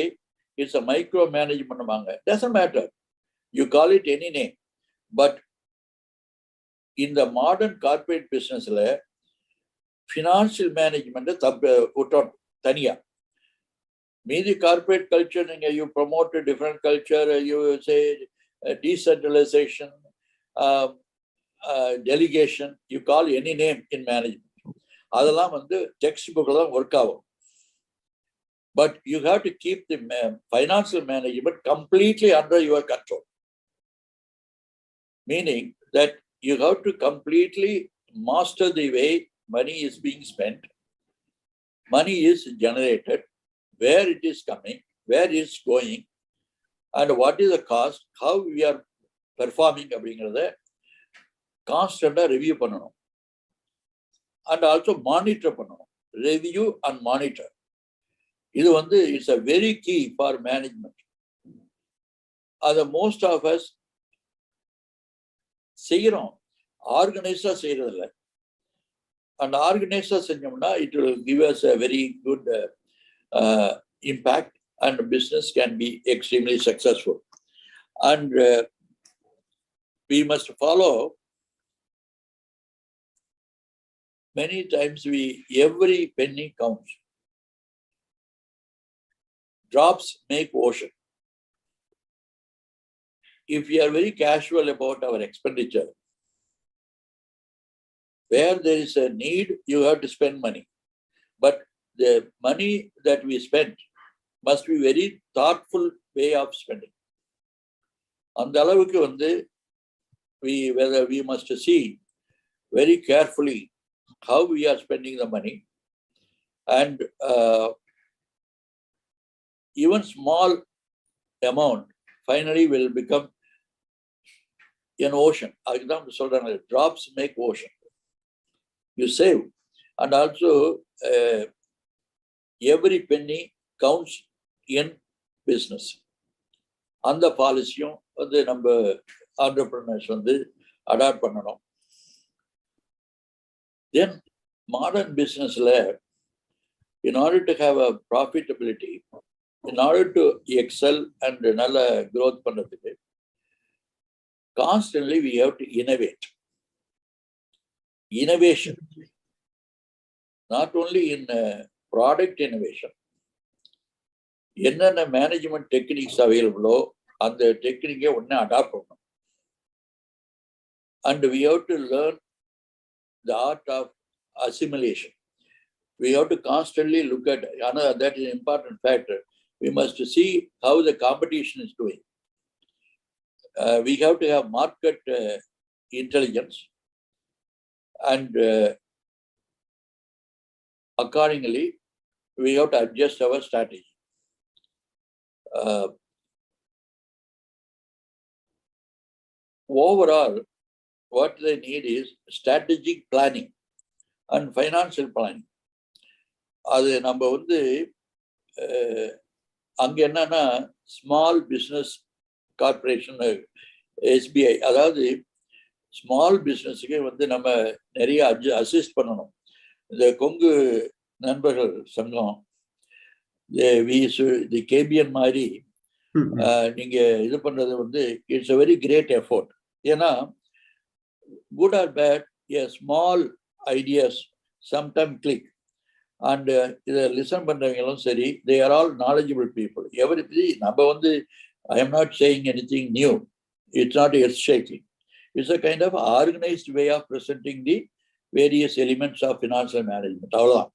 it's a micro management பண்ணுவாங்க. Doesn't matter. You call it any name. But in the modern corporate businessல financial management விட்டோம் தனியா. மீதி கார்பரேட் கல்ச்சர் நீங்க you promote a different culture, you say decentralization, delegation, you call any name in management. அதெல்லாம் வந்து text புக்கில் தான் work ஆகும். But you have to keep the financial management completely under your control. Meaning that you have to completely master the way money is being spent, money is generated, where it is coming, where it is going, and what is the cost, how we are performing அப்படிங்கிறத கான்ஸ்டண்டா review பண்ணணும். And also monitor பண்ணணும். Review and monitor இது வந்து it's a very key for management. அதை most of us செய்கிறோம், ஆர்கனைஸ்டா செய்யறதில்ல. அண்ட் ஆர்கனைஸ்டா செஞ்சோம்னா it will give us a very good impact and business can be extremely successful. And we must follow, many times every penny counts. Drops make ocean. If we are very casual about our expenditure, where there is a need, you have to spend money. But the money that we spend must be very thoughtful way of spending. அந்த அளவுக்கு வந்து we must see very carefully how we are spending the money, and even small amount finally will become an ocean. அதுதான் சொல்றாங்க, drops make ocean. You save, and also every penny counts in business. அந்த பாலிசியும் வந்து நம்ம entrepreneurs வந்து adapt பண்ணணும். தென் modern பிஸ்னஸ்ல in order to have a profitability, in order to excel and நல்ல growth பண்றதுக்கு constantly we have to innovate. Innovation, not only in product innovation, என்னென்ன management techniques அவைலபிளோ அந்த டெக்னிக்கை ஒன்று அடாப்ட் பண்ணணும். And we have to learn the art of assimilation. We have to constantly look at, ஆனால் that is important factor. We must see how the competition is doing. We have to have market intelligence, and accordingly we have to adjust our strategy. Overall, what they need is strategic planning and financial planning. அது நம்ம வந்து அங்க என்னன்னா small business corporation, SBI, அதாவது small பிஸ்னஸுக்கு வந்து நம்ம நிறைய assist பண்ணணும். இந்த கொங்கு நண்பர்கள் சங்கம், தி கேபிஎன் மாதிரி நீங்க இது பண்றது வந்து it's a very great effort. ஏன்னா good or bad, a small ideas sometime click, and இதை லிசன் பண்றவங்களும் சரி, they are all knowledgeable people. Everybody நம்ம வந்து I am not saying anything new, it's not earth shaking. It's a kind of organised way of presenting the various elements of financial management, அவ்வளோதான்.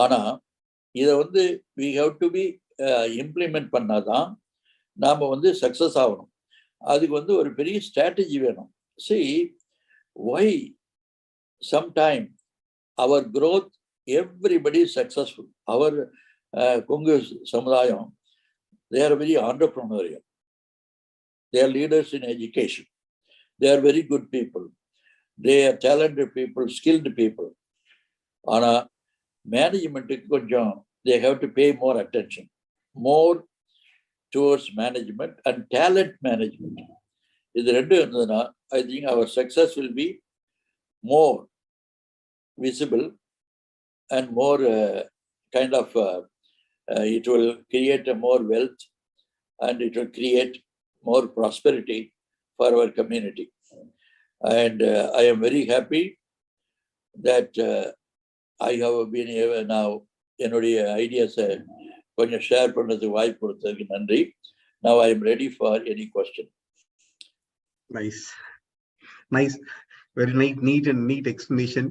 ஆனால் இதை வந்து we have to be implement பண்ணாதான் நாம் வந்து success ஆகணும். அதுக்கு வந்து ஒரு பெரிய ஸ்ட்ராட்டஜி வேணும். See, why sometime our growth, everybody is successful. Our Kongu Samudayam, they are very entrepreneurial. They are leaders in education. They are very good people. They are talented people, skilled people. ஆனா மேனேஜ்மெண்ட்டுக்கு கொஞ்சம் they have to pay more attention, more towards management and talent management. இது ரெண்டு இருந்ததுன்னா I think our success will be more visible and more kind of it will create a more wealth and it will create more prosperity for our community. And I am very happy that I have been here now. என்னுடைய ஐடியாஸை கொஞ்சம் share பண்ணுறதுக்கு வாய்ப்பு கொடுத்ததுக்கு நன்றி. Now I am ready for any question. Nice. Very neat and neat explanation.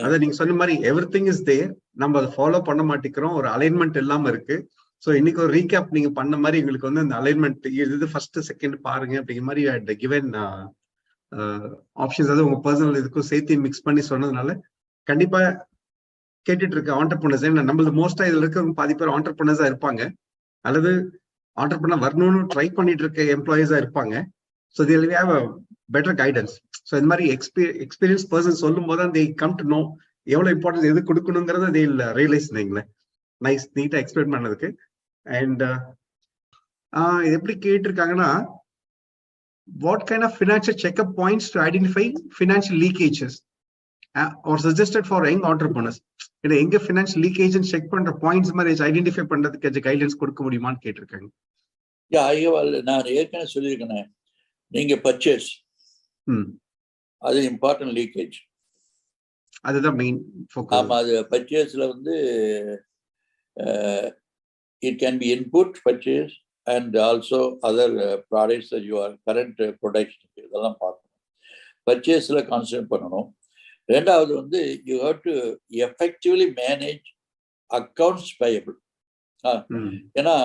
அத நீங்க சொன்ன மாதிரி எவ்ரிதிங் இஸ் தேர், நம்ம அதை ஃபாலோ பண்ண மாட்டேங்கிறோம், ஒரு அலைன்மெண்ட் இல்லாம இருக்கு. ஸோ இன்னைக்கு ஒரு ரீகேப் நீங்க பண்ண மாதிரி எங்களுக்கு வந்து அந்த அலைன்மெண்ட் இது ஃபர்ஸ்ட் செகண்ட் பாருங்க அப்படிங்கிற மாதிரி கிவன் ஆப்ஷன்ஸ், அதாவது உங்க பர்சனல் இதுக்கும் சேர்த்து மிக்ஸ் பண்ணி சொன்னதுனால கண்டிப்பா கேட்டுட்டு இருக்க ஆண்டர்பிரினர்ஸ், நம்மளது மோஸ்டா இதுல இருக்க பாதி பேர் ஆண்டர்பிரினர்ஸா இருப்பாங்க, அல்லது ஆண்டர்பிரினர் வரணும்னு ட்ரை பண்ணிட்டு இருக்க எம்ப்ளாயிஸா இருப்பாங்க. So they will have a better guidance. So இந்த மாதிரி எக்ஸ்பீரியன்ஸ் பர்சன் சொல்லும் போது they come to know எவ்வளவு இம்பார்ட்டன்ஸ் எது கொடுக்கணுங்கிறத they will realize. நைஸ், நீட்டா எக்ஸ்பிளைன் பண்ணதுக்கு. அண்ட் இது எப்படி கேட்டிருக்காங்கன்னா, what kind of financial checkup points to identify financial leakages or suggested for young entrepreneurs? இது எங்க financial leakage செக் பண்ற பாயிண்ட்ஸ் மாதிரி ஐடென்டிஃபை பண்றதுக்கு கைடன்ஸ் கொடுக்க முடியுமான்னு கேட்டிருக்காங்க. நான் ஏற்கனவே சொல்லியிருக்கேன், நீங்க பர்ச்சேஸ் அது இம்பார்ட்டன்ட் லீக்கேஜ், அதுதான் மெயின் ஃபோக்கஸ். ஆமா, அது பர்ச்சேஸ்ல வந்து it can be input purchase and also other products your current production, இதெல்லாம் பார்க்கணும். பர்ச்சேஸ்ல கான்சன்ட்ரேட் பண்ணணும். ரெண்டாவது வந்து you have to effectively manage accounts payable. ஏன்னா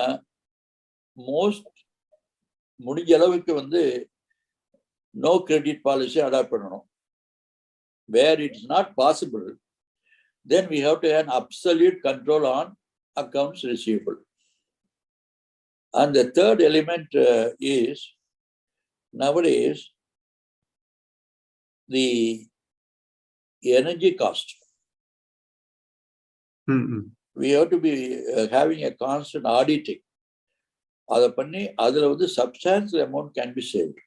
முடிஞ்ச அளவுக்கு வந்து நோ கிரெடிட் பாலிசி அடாப்ட் பண்ணணும். Where it's not possible, then we have to have an absolute control on accounts receivable. And the third element is nowadays the energy cost. We have to be having a constant auditing. அதை பண்ணி அதுல வந்து substantial amount can be saved.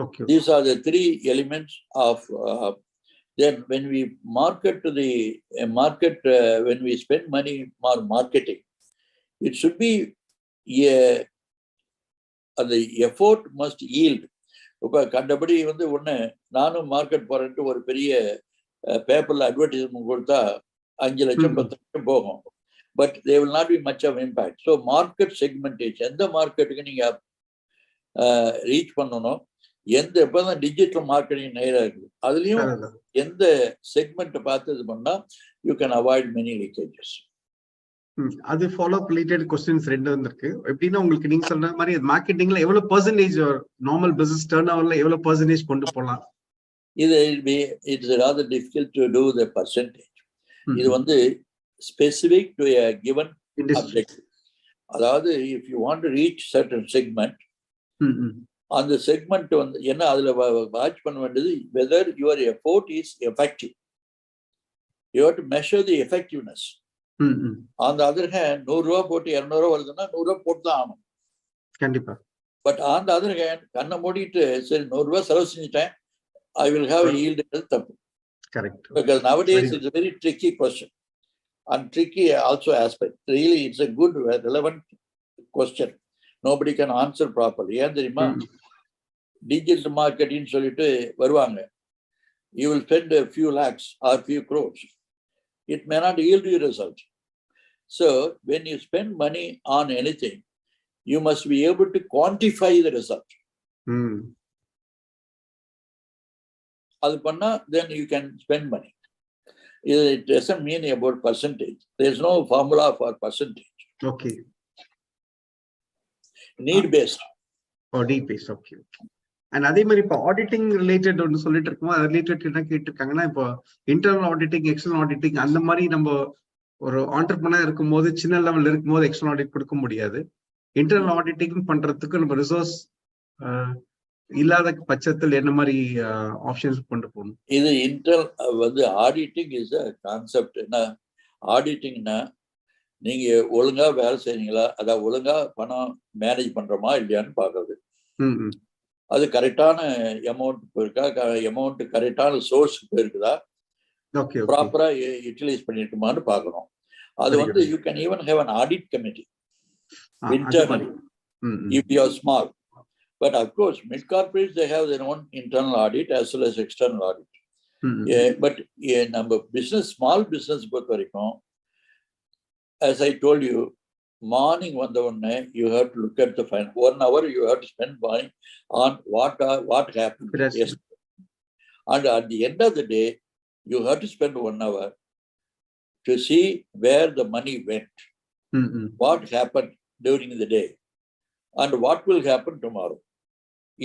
Okay. These are the three elements of then when we market to the market, when we spend money on marketing, it should be the effort must yield. இப்ப கண்டபடி வந்து ஒண்ணு நானும் market போறேன்ட்டு ஒரு பெரிய பேப்பர்ல advertisement கொடுத்தா 5 லட்சம் 10 லட்சம் போகும். But they will not be much of impact. So market segmentation, எந்த மார்க்கெட்டுக்கு நீங்க ரீச் பண்ணணும், இப்பதான் டிஜிட்டல் மார்க்கெட்டிங் நேரா இருக்குது, அதுலயும் எந்த செக்மெண்ட் பார்த்து இது பண்ணா you can avoid many leakages. அது ஃபாலோ அப் ரிலேட்டட் क्वेश्चंस ரெண்டு வந்திருக்கு. எப்படின்னா உங்களுக்கு நீங்க சொல்ற மாதிரி மார்க்கெட்டிங்ல எவ்வளவு பெர்சன்டேஜ் நார்மல் பிசினஸ் டர்ன் ஓவர்ல எவ்வளவு பெர்சன்டேஜ் கொண்டு போகலாம்? It's rather difficult to do the percentage. இது வந்து specific to a given objective. அதாவது if you want to reach certain segment, அந்த செக்மெண்ட் வந்து என்ன அதுல வாட்ச் பண்ண வேண்டியது whether your effort is effective. You have to measure the effectiveness. On the other hand, 100 ரூபா போட்டு 200 ரூபா வருதுன்னா 100 ரூபா போட்டு தான் ஆகணும் கண்டிப்பா. But on the other hand, கண்ணை மூடிட்டு சரி 100 ரூபா செலவு செஞ்சுட்டேன், I will have a yield, தப்பு. Correct. Because nowadays it's a very tricky question and tricky also aspect. Really, it's a good relevant question. Nobody can answer properly. ஏன் தெரியுமா, digital marketing சொல்லிட்டு வருவாங்க, you will spend a few lakhs or few crores. It may not yield you result. So when you spend money on anything, you must be able to quantify the result. அது பண்ணா then you can spend money. It doesn't mean about percentage. There's no formula for percentage. Okay. Need based. Need based. Okay. And அதே மாதிரி இப்போ auditing related ஒன்று சொல்லிட்டு இருக்கோம், அது related என்ன கேட்டிருக்காங்கன்னா, இப்போ இன்டர்னல் ஆடிட்டிங் எக்ஸ்டர்னல் ஆடிட்டிங் அந்த மாதிரி நம்ம ஒரு ஆண்டர்பிரனர் இருக்கும்போது சின்ன லெவல் இருக்கும்போது எக்ஸ்டர்னல் ஆடிட் கொடுக்க முடியாது. இன்டர்னல் ஆடிட்டிங் பண்றதுக்கு நம்ம ரிசோர்ஸ் இல்லாத பட்சத்தில் என்ன மாதிரி ஆப்ஷன்ஸ் கொண்டு போகணும்? இது இன்டர்னல் வந்து ஆடிட்டிங் இஸ் அ கான்செப்ட். என்ன ஆடிட்டிங்னா, நீங்க ஒழுங்கா வேலை செய்றீங்களா, அதாவது ஒழுங்கா பணம் மேனேஜ் பண்றோமா இல்லையான்னு பாக்குறது. அது கரெக்டான அமௌண்ட் போயிருக்கா, அமௌண்ட் கரெக்டான சோர்ஸ் போயிருக்குதா, ப்ராப்பரா யூட்டிலைஸ் பண்ணிருக்குமான்னு பார்க்கணும். அது வந்து you can even have an audit committee internally if you are small. But of course, mid corporates, they have their own internal audit as well as external audit. But நம்ம business, small business பொறுத்த வரைக்கும், as I told you, morning வந்த உடனே you have to look at the final 1 hour you have to spend money on what happened. Yes. And at the end of the day, you have to spend 1 hour to see where the money went, what happened during the day, and what will happen tomorrow.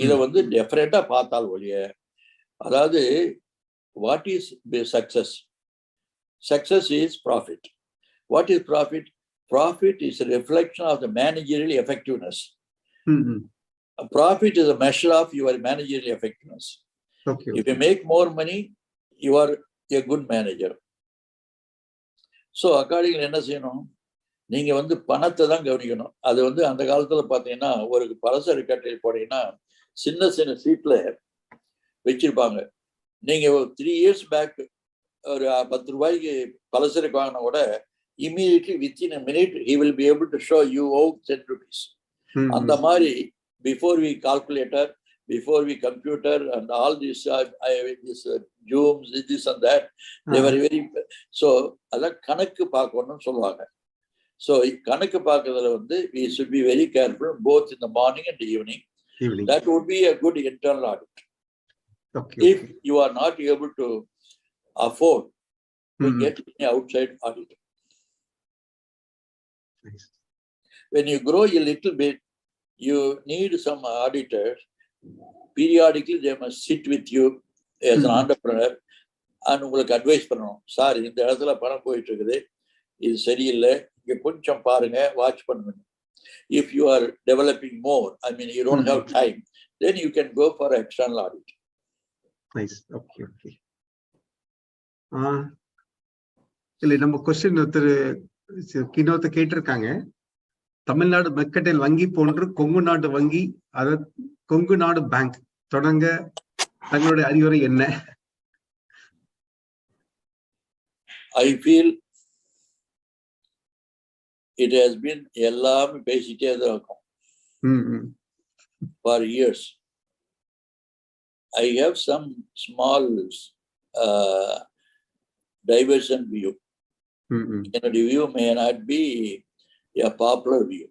இதை வந்து டெஃபரெண்டா பார்த்தால் ஒழிய, அதாவது what is the success? Success is profit. What is profit? Profit is a reflection of the managerial effectiveness. A profit is a measure of your managerial effectiveness. Okay. If you make more money, you are a good manager. So accordingly என்ன செய்யணும், நீங்க வந்து பணத்தை தான் கவனிக்கணும். அது வந்து அந்த காலத்துல பாத்தீங்கன்னா ஒரு பலசரி கட்டையில் போனீங்கன்னா சின்ன சின்ன சீட்ல வச்சிருப்பாங்க. நீங்க 3 years பேக் ஒரு 10 ரூபாய்க்கு பலசரிக்கு வாங்கினா கூட immediately within a minute he will be able to show you out 10 rupees. அந்த மாதிரி before we calculator, before we computer and all this Zooms, this and that, they were very, so அத கணக்கு பார்க்கணும்னு சொல்லுவாங்க. So கணக்கு பார்க்கிறதுல வந்து we should be very careful both in the morning and the evening. That would be a good internal audit. Okay. If you are not able to afford to get an outside audit. Nice. When you grow a little bit, you need some auditors. Periodically, they must sit with you as an entrepreneur and உங்களுக்கு advice பண்ணணும். Sir, இந்த இடத்துல பணம் போயிட்டு இருக்குது, இது சரியில்லை, இங்க கொஞ்சம் பாருங்க, வாட்ச் பண்ணுங்க. If you are developing more, I mean, you don't have time, then you can go for external audit. Nice. Okay. Okay. இல்ல நம்ம கொஸ்டின் இன்னொருத்தர் கேட்டிருக்காங்க. தமிழ்நாடு மெர்கன்டைல் வங்கி போன்று கொங்கு நாடு வங்கி, அதாவது கொங்கு நாடு பேங்க் தொடங்க தங்களுடைய அறிவுரை என்ன? I feel it has been எல்லாமே பேசிட்டே தான் இருக்கும் for years. I have some small diversion view. And the view may not be a popular view.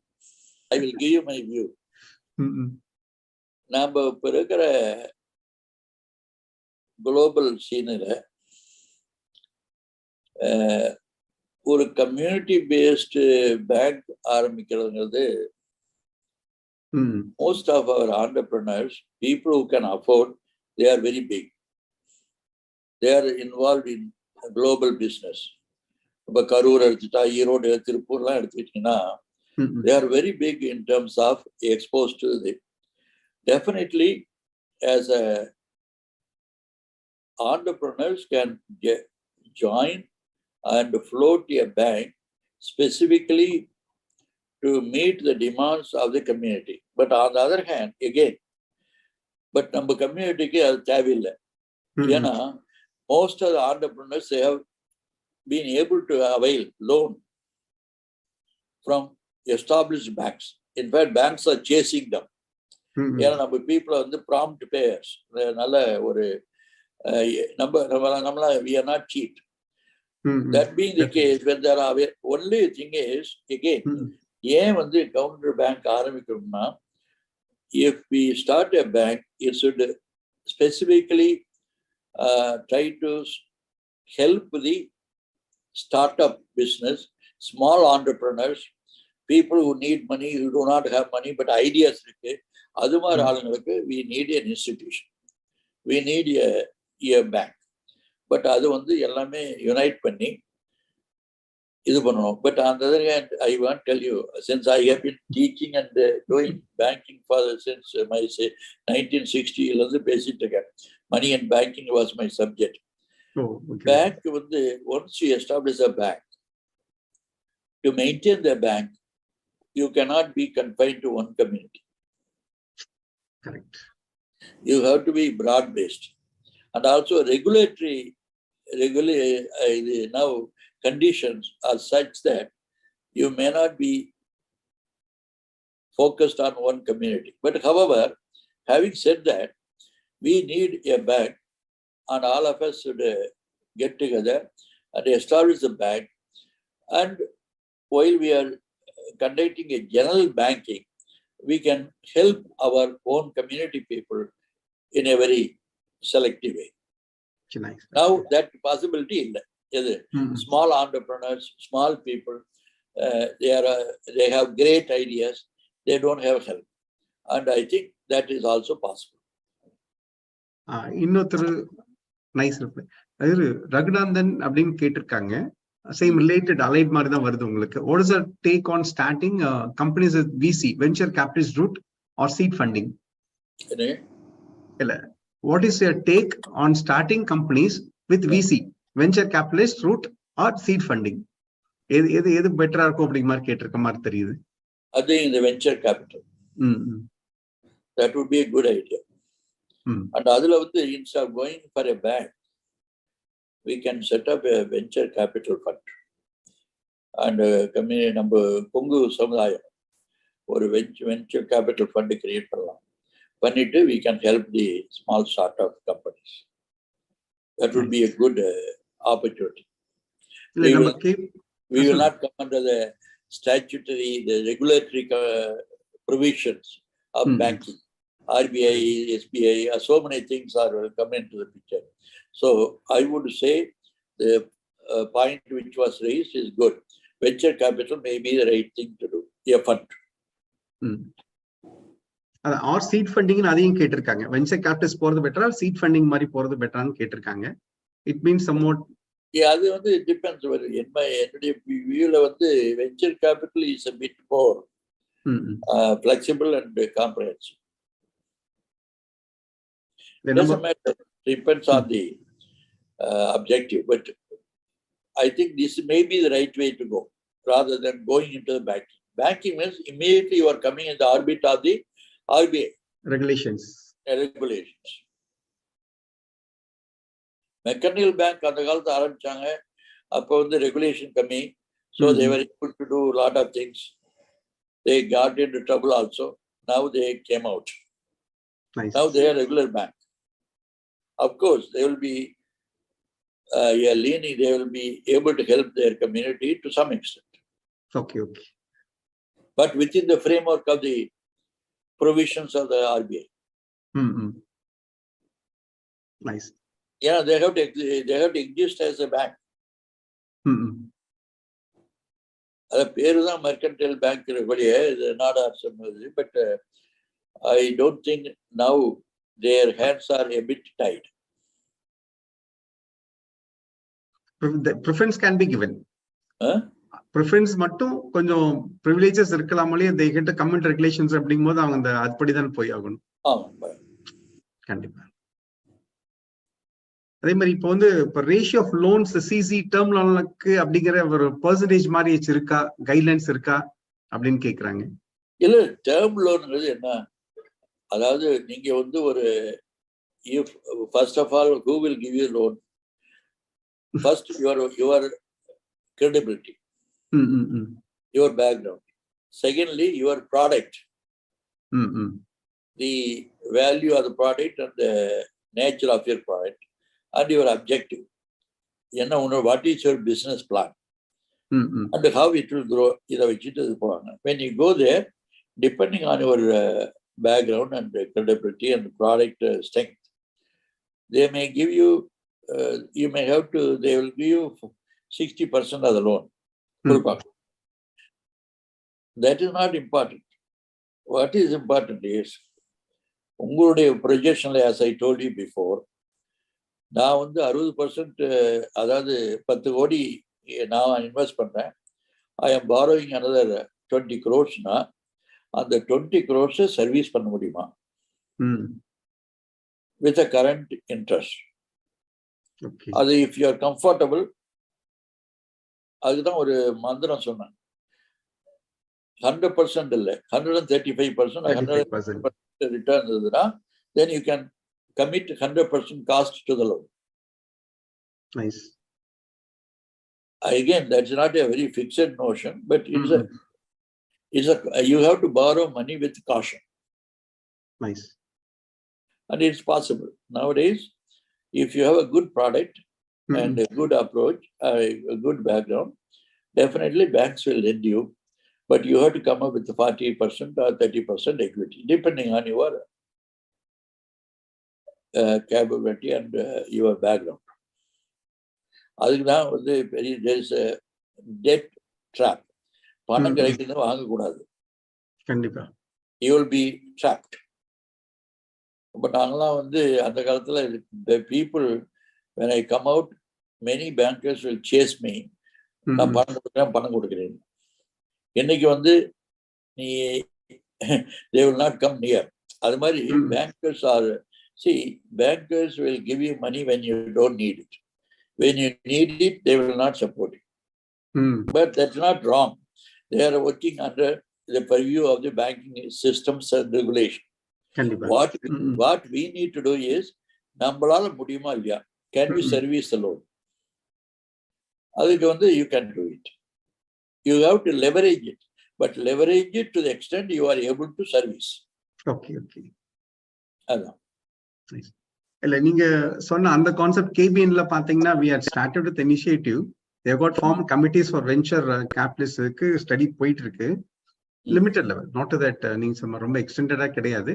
I will give you my view. நம்ம இப்ப இருக்கிற குளோபல் சீனில் ஒரு கம்யூனிட்டி பேஸ்டு பேங்க் ஆரம்பிக்கிறதுங்கிறது most of our entrepreneurs, people who can afford, they are very big. They are involved in global business. இப்போ கரூர் எடுத்துட்டா, ஈரோடு, திருப்பூர்லாம் எடுத்துக்கிட்டீங்கன்னா, they are very big in terms of exposed to the. Definitely, as a entrepreneurs can join and float a bank specifically to meet the demands of the community. But on the other hand, again, but நம்ம கம்யூனிட்டிக்கு அது தேவையில்லை. ஏன்னா most of the entrepreneurs, they have been able to avail loan from established banks. In fact, banks are chasing them. ஏன்னா நம்ம people வந்து prompt payers. நல்ல ஒரு நம்மள we are not cheat. That being the case, when there are only thing is, again, ஏன் வந்து Gounder bank ஆரம்பிக்கணும்னா, if we start a bank, it should specifically try to help the startup business, small entrepreneurs, people who need money, who do not have money, but ideas இருக்கு, அது மாதிரி ஆளுங்களுக்கு we need an institution, we need a bank. But அது வந்து எல்லாமே unite பண்ணி இது பண்ணணும். But on the other hand, I want to tell you, since I have been teaching and doing banking for since my 1960 இருந்து பேசிட்டு இருக்கேன். Money and banking was my subject. Bank வந்து once you establish a bank, to maintain the bank, you cannot be confined to one community. Correct. You have to be broad-based, and also regulatory now conditions are such that you may not be focused on one community. But however, having said that, we need a bank, and all of us should get together and establish a bank. And while we are conducting a general banking, we can help our own community people in a very selective way. nice. Now that possibility இல்லை. எது Mm. small entrepreneurs, small people, they have great ideas, they don't have help, and I think that is also possible. இன்னொருத்தர் nice reply. அது ரகுநந்தன் அப்படின்னு கேட்டிருக்காங்க. Same related allied மாதிரி தான் வருது உங்களுக்கு. What is your take on starting companies with VC venture capitalist route or seed funding? இல்ல, what is your take on starting companies with VC venture capitalist route or seed funding? எது எது எது பெட்டரா இருக்கும் அப்படிங்கிற மாதிரி கேட்டிருக்க மாதிரி தெரியுது. அது இந்த venture capital, that would be a good idea. And அதுல வந்து instead of going for a bank, we can set up a venture capital fund. And community நம்ம கொங்கு சமுதாயம் ஒரு venture capital fund கிரியேட் பண்ணலாம். பண்ணிட்டு we can help the small startup companies. That would be a good opportunity. We will not come under the statutory, the regulatory provisions of banking. RBI, SBI, so many things are coming into the picture. So I would say the point which was raised is good. Venture capital may be the right thing to do, a fund. Or seed funding அதையும் கேட்டிருக்காங்க. Venture Capitals போறது பெட்டரா seat funding மாதிரி போறது பெட்டரான்னு கேட்டிருக்காங்க. It means somewhat அது வந்து depends. என்னுடைய வியூல வந்து venture capital is a bit more flexible and comprehensive. Doesn't matter, depends on the objective, but I think this may be the right way to go rather than going into the banking. Banking means immediately you are coming in the orbit of the RBI regulations. Mechanical bank அந்த காலத்து ஆரம்பிச்சாங்க, அப்போ வந்து regulation கம்மி. So they were able to do a lot of things. They got into trouble also. Now they came out. Nice. Now they are regular bank. Of course, they will be leaning. They will be able to help their community to some extent. Okay. But within the framework of the provisions of the RBI. Nice. Yeah, they have to exist as a bank. அது பேரு தான் mercantile bank வெளியே, இது நாடார் சொன்னது. But I don't think now their hands are a bit tied. The preference can be given. Preference மட்டும் கொஞ்சம் privileges இருக்கலாமலே, they get the common regulations அப்படிங்கும்போது அவங்க அந்த அதுபடிதான் போய் ஆகணும். கண்டிப்பா. அதே மாதிரி இப்போ வந்து இப்போ ratio of loans CC term லோனுக்கு அப்படிங்கிற ஒரு பெர்சன்டேஜ் மாதிரி இருக்கா, கைட்லைன்ஸ் இருக்கா அப்படின்னு கேக்குறாங்க. இல்ல, டேர்ம் லோன்ங்கிறது என்ன, அதாவது நீங்க வந்து ஒரு first of all who will give you loan? First your credibility, your background. Secondly, your product, the value of the product and the nature of your product and your objective. What is your business plan and how it will grow? When you go there, depending on your background and credibility and product strength, they may give you, they will give you 60% of the loan. That is not important. What is important is, உங்களுடைய ப்ரொஜெக்ஷன்ல, as I told you before, நான் வந்து 60%, அதாவது 10 கோடி நான் invest பண்றேன். I am borrowing another 20 crores. அந்த 20 crores service பண்ண முடியுமா with a current interest? அது if you are comfortable, அதுதான் ஒரு மந்திரம் சொன்னேன். 100% இல்லை, 135%, 100% return இருந்ததுன்னா, then you can commit 100% cost to the loan. Nice. Again, that's not a very fixed notion, but you have to borrow money with caution. Nice. And it's possible. Nowadays, if you have a good product and a good approach, a good background, definitely banks will lend you, but you have to come up with 40% or 30% equity, depending on your capability and your background. அதுக்கு தான் வந்து பெரிய dead drop. பணம் கிடைக்கிறது வாங்கக்கூடாது. கண்டிப்பா. You will be dropped. இப்போ நாங்களாம் வந்து அந்த காலத்துல the people when I come out many bankers will chase me. நான் பணம் கொடுக்கிறேன். என்னைக்கு வந்து நீ they will not come near. அது மாதிரி bankers are, see, bankers will give you money when you don't need it. When you need it, they will not support you. But that's not wrong. They are working under the purview of the banking systems and regulation. What we need to do is, நம்மளால முடியுமா இல்லையா, can we service the loan? அதுக்கு வந்து you can do it. You have to leverage it, but leverage it to the extent you are able to service. Okay. அதான். இல்ல, நீங்க சொன்ன அந்த கான்செப்ட் கேபிஎன்ல பாத்தீங்கன்னா we had started with initiative. They have got formed committees for venture capitalists. Study போயிட்டு இருக்கு. Limited level, not that நீங்க சொன்ன ரொம்ப எக்ஸ்டெண்டடா கிடையாது.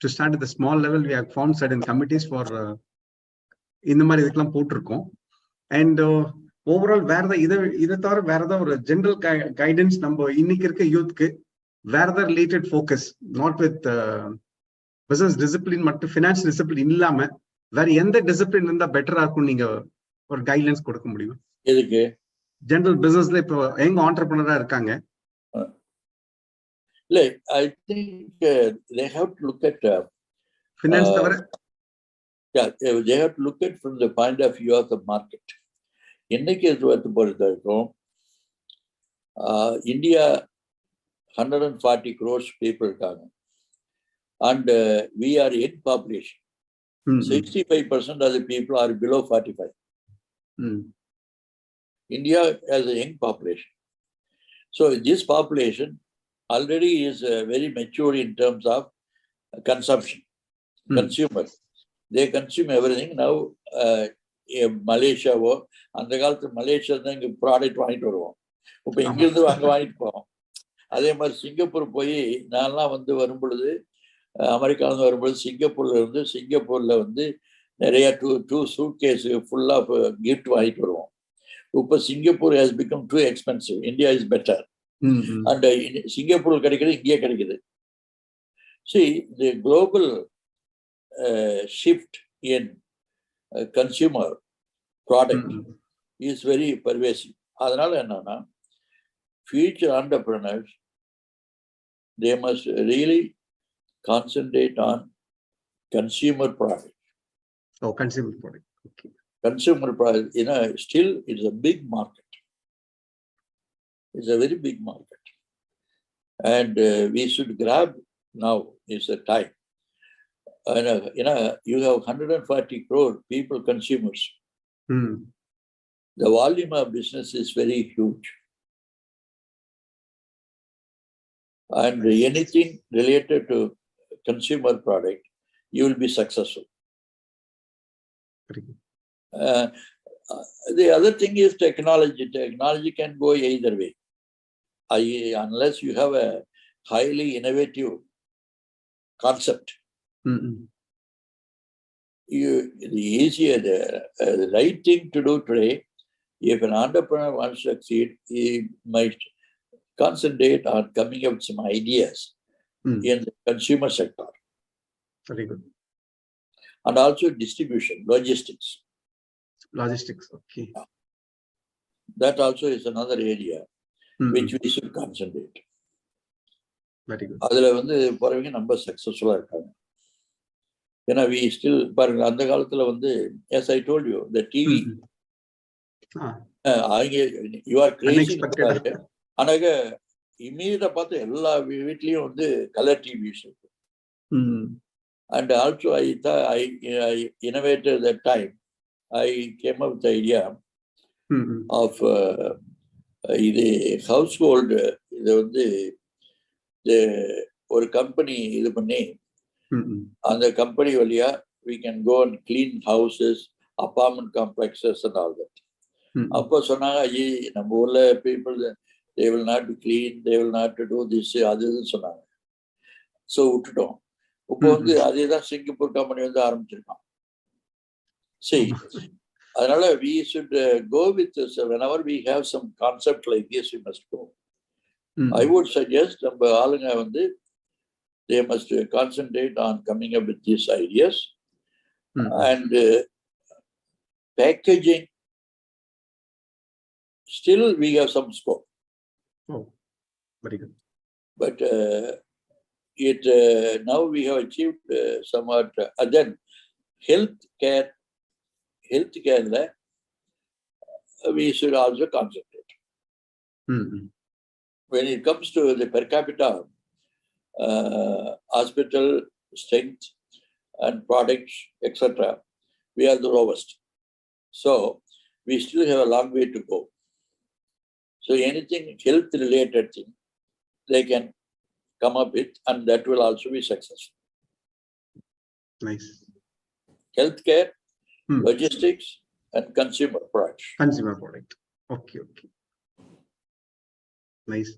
To start the small level we have formed certain committees for இந்த மாதிரி இதுக்கெல்லாம் போட்டிருக்கோம். அண்ட் ஓவரால் இதை தவிர வேற ஏதாவது ஒரு ஜென்ரல் கைடன்ஸ் நம்ம இன்னைக்கு இருக்க யூத்க்கு வேற ஏதாவது related focus, not with business discipline மட்டும், ஃபினான்ஸ் டிசிப்ளின் இல்லாம வேற எந்த டிசிப்ளின் இருந்தா பெட்டரா இருக்கும் நீங்க ஒரு கைட்லைன்ஸ் கொடுக்க முடியும்? எதுக்கு? ஜெனரல் பிசினஸ்ல இப்போ எங்க ஆண்டர்பிரினரா இருக்காங்க. இல்ல, I think they have to look at finance தவிர, yeah, they have to look at from the point of view of the market. இன்னைக்கு பொறுத்த வரைக்கும் இந்தியா 140 crores people இருக்காங்க. And we are young population. 65% of the people are below 45. India has a young population. So this population already is very mature in terms of consumption. Consumers, they consume everything. Now Malaysia, அந்த காலத்து Malaysia தான் இங்க product வாங்கிட்டு வருவோம். இப்போ இங்கிருந்து அங்கே வாங்கிட்டு போவோம். அதே மாதிரி சிங்கப்பூர் போய் நான்லாம் வந்து வரும் பொழுது, அமெரிக்காவிலிருந்து வரும்பொழுது சிங்கப்பூர்ல வந்து நிறைய two suitcase full of gift வாங்கிட்டு வருவோம். இப்போ Singapore has become too expensive. India is better. And Singapore கிடைக்கிறது இங்கேயே கிடைக்குது. See, the global shift in consumer product is very pervasive. அதனால என்னன்னா, future entrepreneurs, they must really concentrate on consumer product. Oh, consumer product. Okay. Consumer product, still it's a big market. It's a very big market. And we should grab now is the time. You have 140 crore people, consumers. The volume of business is very huge. And anything related to consumer product, you will be successful. The other thing is technology. Technology can go either way. Unless you have a highly innovative concept, the right thing to do today, if an entrepreneur wants to succeed, he might concentrate on coming up with some ideas in the consumer sector. Very good. And also distribution, logistics. Okay. That also is another area which we should concentrate. Very good. அதுல வந்து போறவங்க ரொம்ப சக்சஸ்ஃபுல்லா இருக்காங்க. ஏன்னா we still பாருங்க, அந்த காலத்துல வந்து as I told you, the TV, you are crazy. ஆனாக்க இமீடியட்டா பார்த்து எல்லா வீட்லயும் வந்து கலர் டிவிஸ் இருக்கு. And also I innovated that time. I came up with the idea of இது household, இது வந்து ஒரு கம்பெனி இது பண்ணி, அந்த கம்பெனி வழியா we can go and clean houses, apartment complexes and all that. அப்போ சொன்னாங்க, நம்ம ஊர்ல people, they will not be clean, they will not do this, அதுன்னு சொன்னாங்க. ஸோ விட்டுட்டோம். இப்போ வந்து அதேதான் சிங்கப்பூர் கம்பெனி வந்து ஆரம்பிச்சிருக்கான். சரி, அதனால we should go with this. Whenever we have some concept like this, we must go. I would suggest நம்ம ஆளுங்க வந்து they must concentrate on coming up with these ideas and packaging. Still we have some scope. Oh, very good. But now we have achieved somewhat. Then healthcare we should also concentrate. When it comes to the per capita hospital strength and products, etc., we are the lowest. So we still have a long way to go. So anything health related thing they can come up with, and that will also be successful. Nice. Healthcare, logistics, and consumer products. Consumer product. Okay. Nice.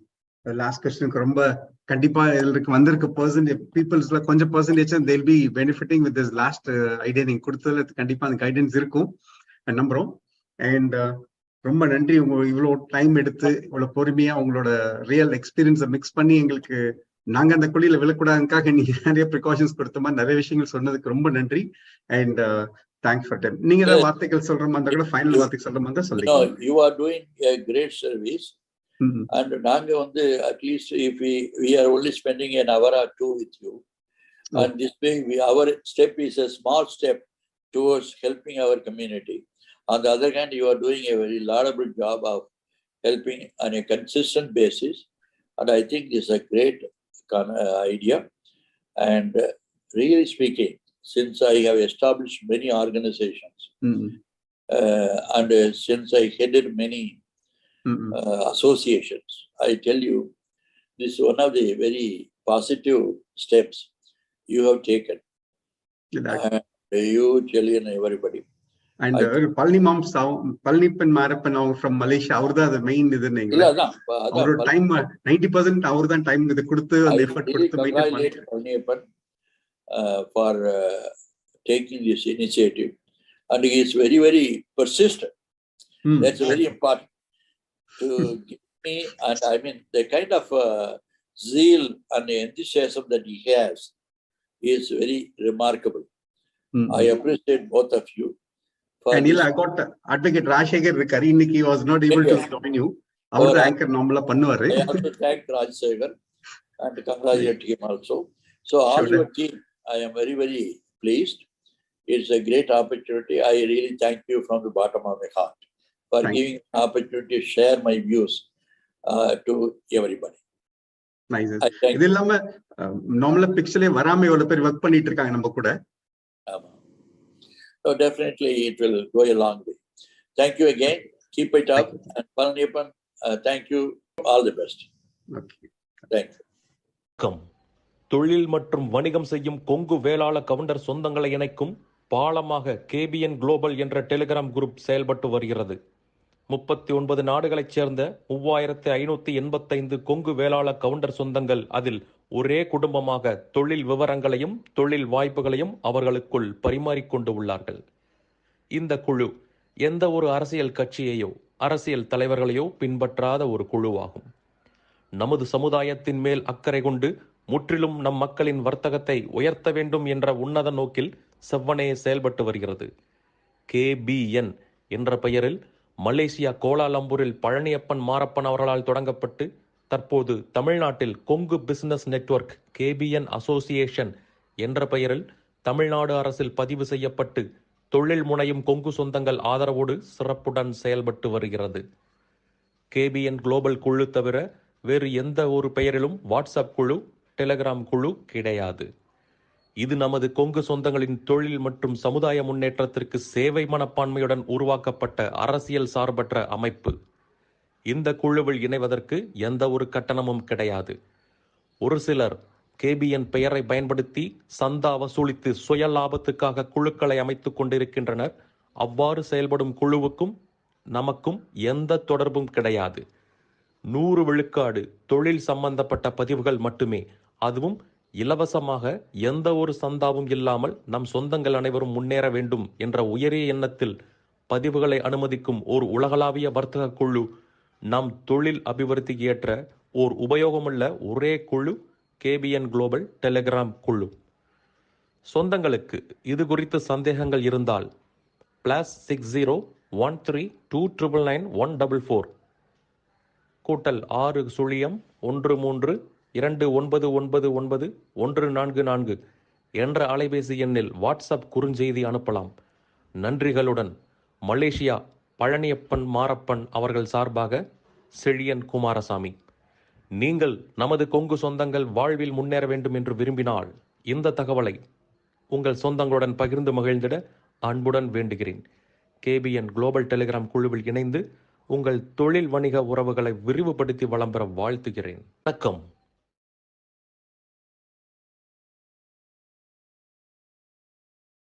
The last question ரொம்ப கண்டிப்பா இதுக்கு வந்திருக்க பீப்புள்ஸ்ல கொஞ்சம் percentage they'll be benefiting with this last idea நீங்க கொடுத்ததுல கண்டிப்பா அந்த guidance இருக்கும் நம்புறோம். அண்ட் ரொம்ப நன்றி, உங்க இவ்வளவு டைம் எடுத்து இவ்வளவு பொறுமையா உங்களோட ரியல் எக்ஸ்பீரியன்ஸை மிக்ஸ் பண்ணி எங்களுக்கு நாங்க அந்த குழியில விழக்கூடாதுக்காக நீங்க நிறைய ப்ரிகாஷன்ஸ் கொடுத்த மாதிரி நிறைய விஷயங்கள் சொன்னதுக்கு ரொம்ப நன்றி. And thanks for time. நீங்க ஏதாவது வார்த்தைகள் சொல்ற மாதிரி கூட ஃபைனல் வார்த்தை சொல்ற மாதிரி சொல்லுங்க. You are doing a great service. And நாங்க வந்து at least if we are only spending an hour or two with you, and this way our step is a small step towards helping our community. On the other hand, you are doing a very laudable job of helping on a consistent basis, and I think this is a great idea. And really speaking, since I have established many organizations and since I headed many associations, I tell you, this is one of the very positive steps you have taken. You, Jillian, everybody. And Palnipan Marapan from Malaysia, அவர்தான் the main இது நீங்க. அவரோட time 90% அவர்தான் time இது கொடுத்து அந்த effort கொடுத்து maintain பண்ணிட்டு. Palnipan for taking this initiative, and he is very, very persistent. That's very important. To give me, and I mean the kind of zeal and enthusiasm that he has is very remarkable. I appreciate both of you. And I got Advocate Rajshekhar Rikari, he was not able to join you. Our anchor normally pannuvaru. I also thank Rajshekhar and congratulate him also. So all your team, I am very, very pleased. It's a great opportunity. I really thank you from the bottom of my heart for giving an opportunity to share my views to everybody. Nice. இது இல்லாம நார்மலா பிக்சர்லயே வராம எவ்வளவு பேர் work பண்ணிட்டு இருக்காங்க நம்ம கூட. So definitely it will go a long way. Thank you again. Keep it up. And Palnipan, thank you. All the best. Okay. Thank you. தொழில் மற்றும் வணிகம் செய்யும் கொங்கு வேளாள கவுண்டர் சொந்தங்களை இணைக்கும் பாலமாக KBN குளோபல் என்ற டெலிகிராம் குரூப் செயல்பட்டு வருகிறது. 39 நாடுகளைச் சேர்ந்த 3585 கொங்கு வேளாள கவுண்டர் சொந்தங்கள் அதில் ஒரே குடும்பமாக தொழில் விவரங்களையும் தொழில் வாய்ப்புகளையும் அவர்களுக்குள் பரிமாறிக்கொண்டு உள்ளார்கள். இந்த குழு எந்த ஒரு அரசியல் கட்சியையோ அரசியல் தலைவர்களையோ பின்பற்றாத ஒரு குழுவாகும். நமது சமுதாயத்தின் மேல் அக்கறை கொண்டு முற்றிலும் நம் மக்களின் வர்த்தகத்தை உயர்த்த வேண்டும் என்ற உன்னத நோக்கில் செவ்வனே செயல்பட்டு வருகிறது. KBN என்ற பெயரில் மலேசியா கோலாலம்பூரில் பழனியப்பன் மாரப்பன் அவர்களால் தொடங்கப்பட்டு தற்போது தமிழ்நாட்டில் Kongu business network KBN association என்ற பெயரில் தமிழ்நாடு அரசில் பதிவு செய்யப்பட்டு தொழில் முனையும் கொங்கு சொந்தங்கள் ஆதரவோடு சிறப்புடன் செயல்பட்டு வருகிறது. KBN குளோபல் குழு தவிர வேறு எந்த ஒரு பெயரிலும் வாட்ஸ்அப் குழு, டெலிகிராம் குழு கிடையாது. இது நமது கொங்கு சொந்தங்களின் தொழில் மற்றும் சமுதாய முன்னேற்றத்திற்கு சேவை மனப்பான்மையுடன் உருவாக்கப்பட்ட அரசியல் சார்பற்ற அமைப்பு. இந்த குழுவில் இணைவதற்கு எந்த ஒரு கட்டணமும் கிடையாது. ஒரு சிலர் KBN பெயரை பயன்படுத்தி சந்தா வசூலித்து சுய லாபத்துக்காக குழுக்களை அமைத்துக் கொண்டிருக்கின்றனர். அவ்வாறு செயல்படும் குழுவுக்கும் நமக்கும் எந்த தொடர்பும் கிடையாது. 100 விழுக்காடு தொழில் சம்பந்தப்பட்ட பதிவுகள் மட்டுமே, அதுவும் இலவசமாக, எந்த ஒரு சந்தாவும் இல்லாமல் நம் சொந்தங்கள் அனைவரும் முன்னேற வேண்டும் என்ற உயரிய எண்ணத்தில் பதிவுகளை அனுமதிக்கும் ஓர் உலகளாவிய வர்த்தக குழு, நம் தொழில் அபிவிருத்திக்கு ஏற்ற ஓர் உபயோகமுள்ள ஒரே குழு கேபிஎன் குளோபல் டெலிகிராம் குழு. சொந்தங்களுக்கு இது குறித்து சந்தேகங்கள் இருந்தால் +6013299144 +6*13299144 என்ற அலைபேசி எண்ணில் வாட்ஸ்அப் குறுஞ்செய்தி அனுப்பலாம். நன்றிகளுடன் மலேசியா பழனியப்பன் மாரப்பன் அவர்கள் சார்பாக செழியன் குமாரசாமி. நீங்கள் நமது கொங்கு சொந்தங்கள் வாழ்வில் முன்னேற வேண்டும் என்று விரும்பினால் இந்த தகவலை உங்கள் சொந்தங்களுடன் பகிர்ந்து மகிழ்ந்திட அன்புடன் வேண்டுகிறேன். கேபிஎன் குளோபல் டெலிகிராம் குழுவில் இணைந்து உங்கள் தொழில் வணிக உறவுகளை விரிவுபடுத்தி வளம் பெற வாழ்த்துகிறேன். வணக்கம்.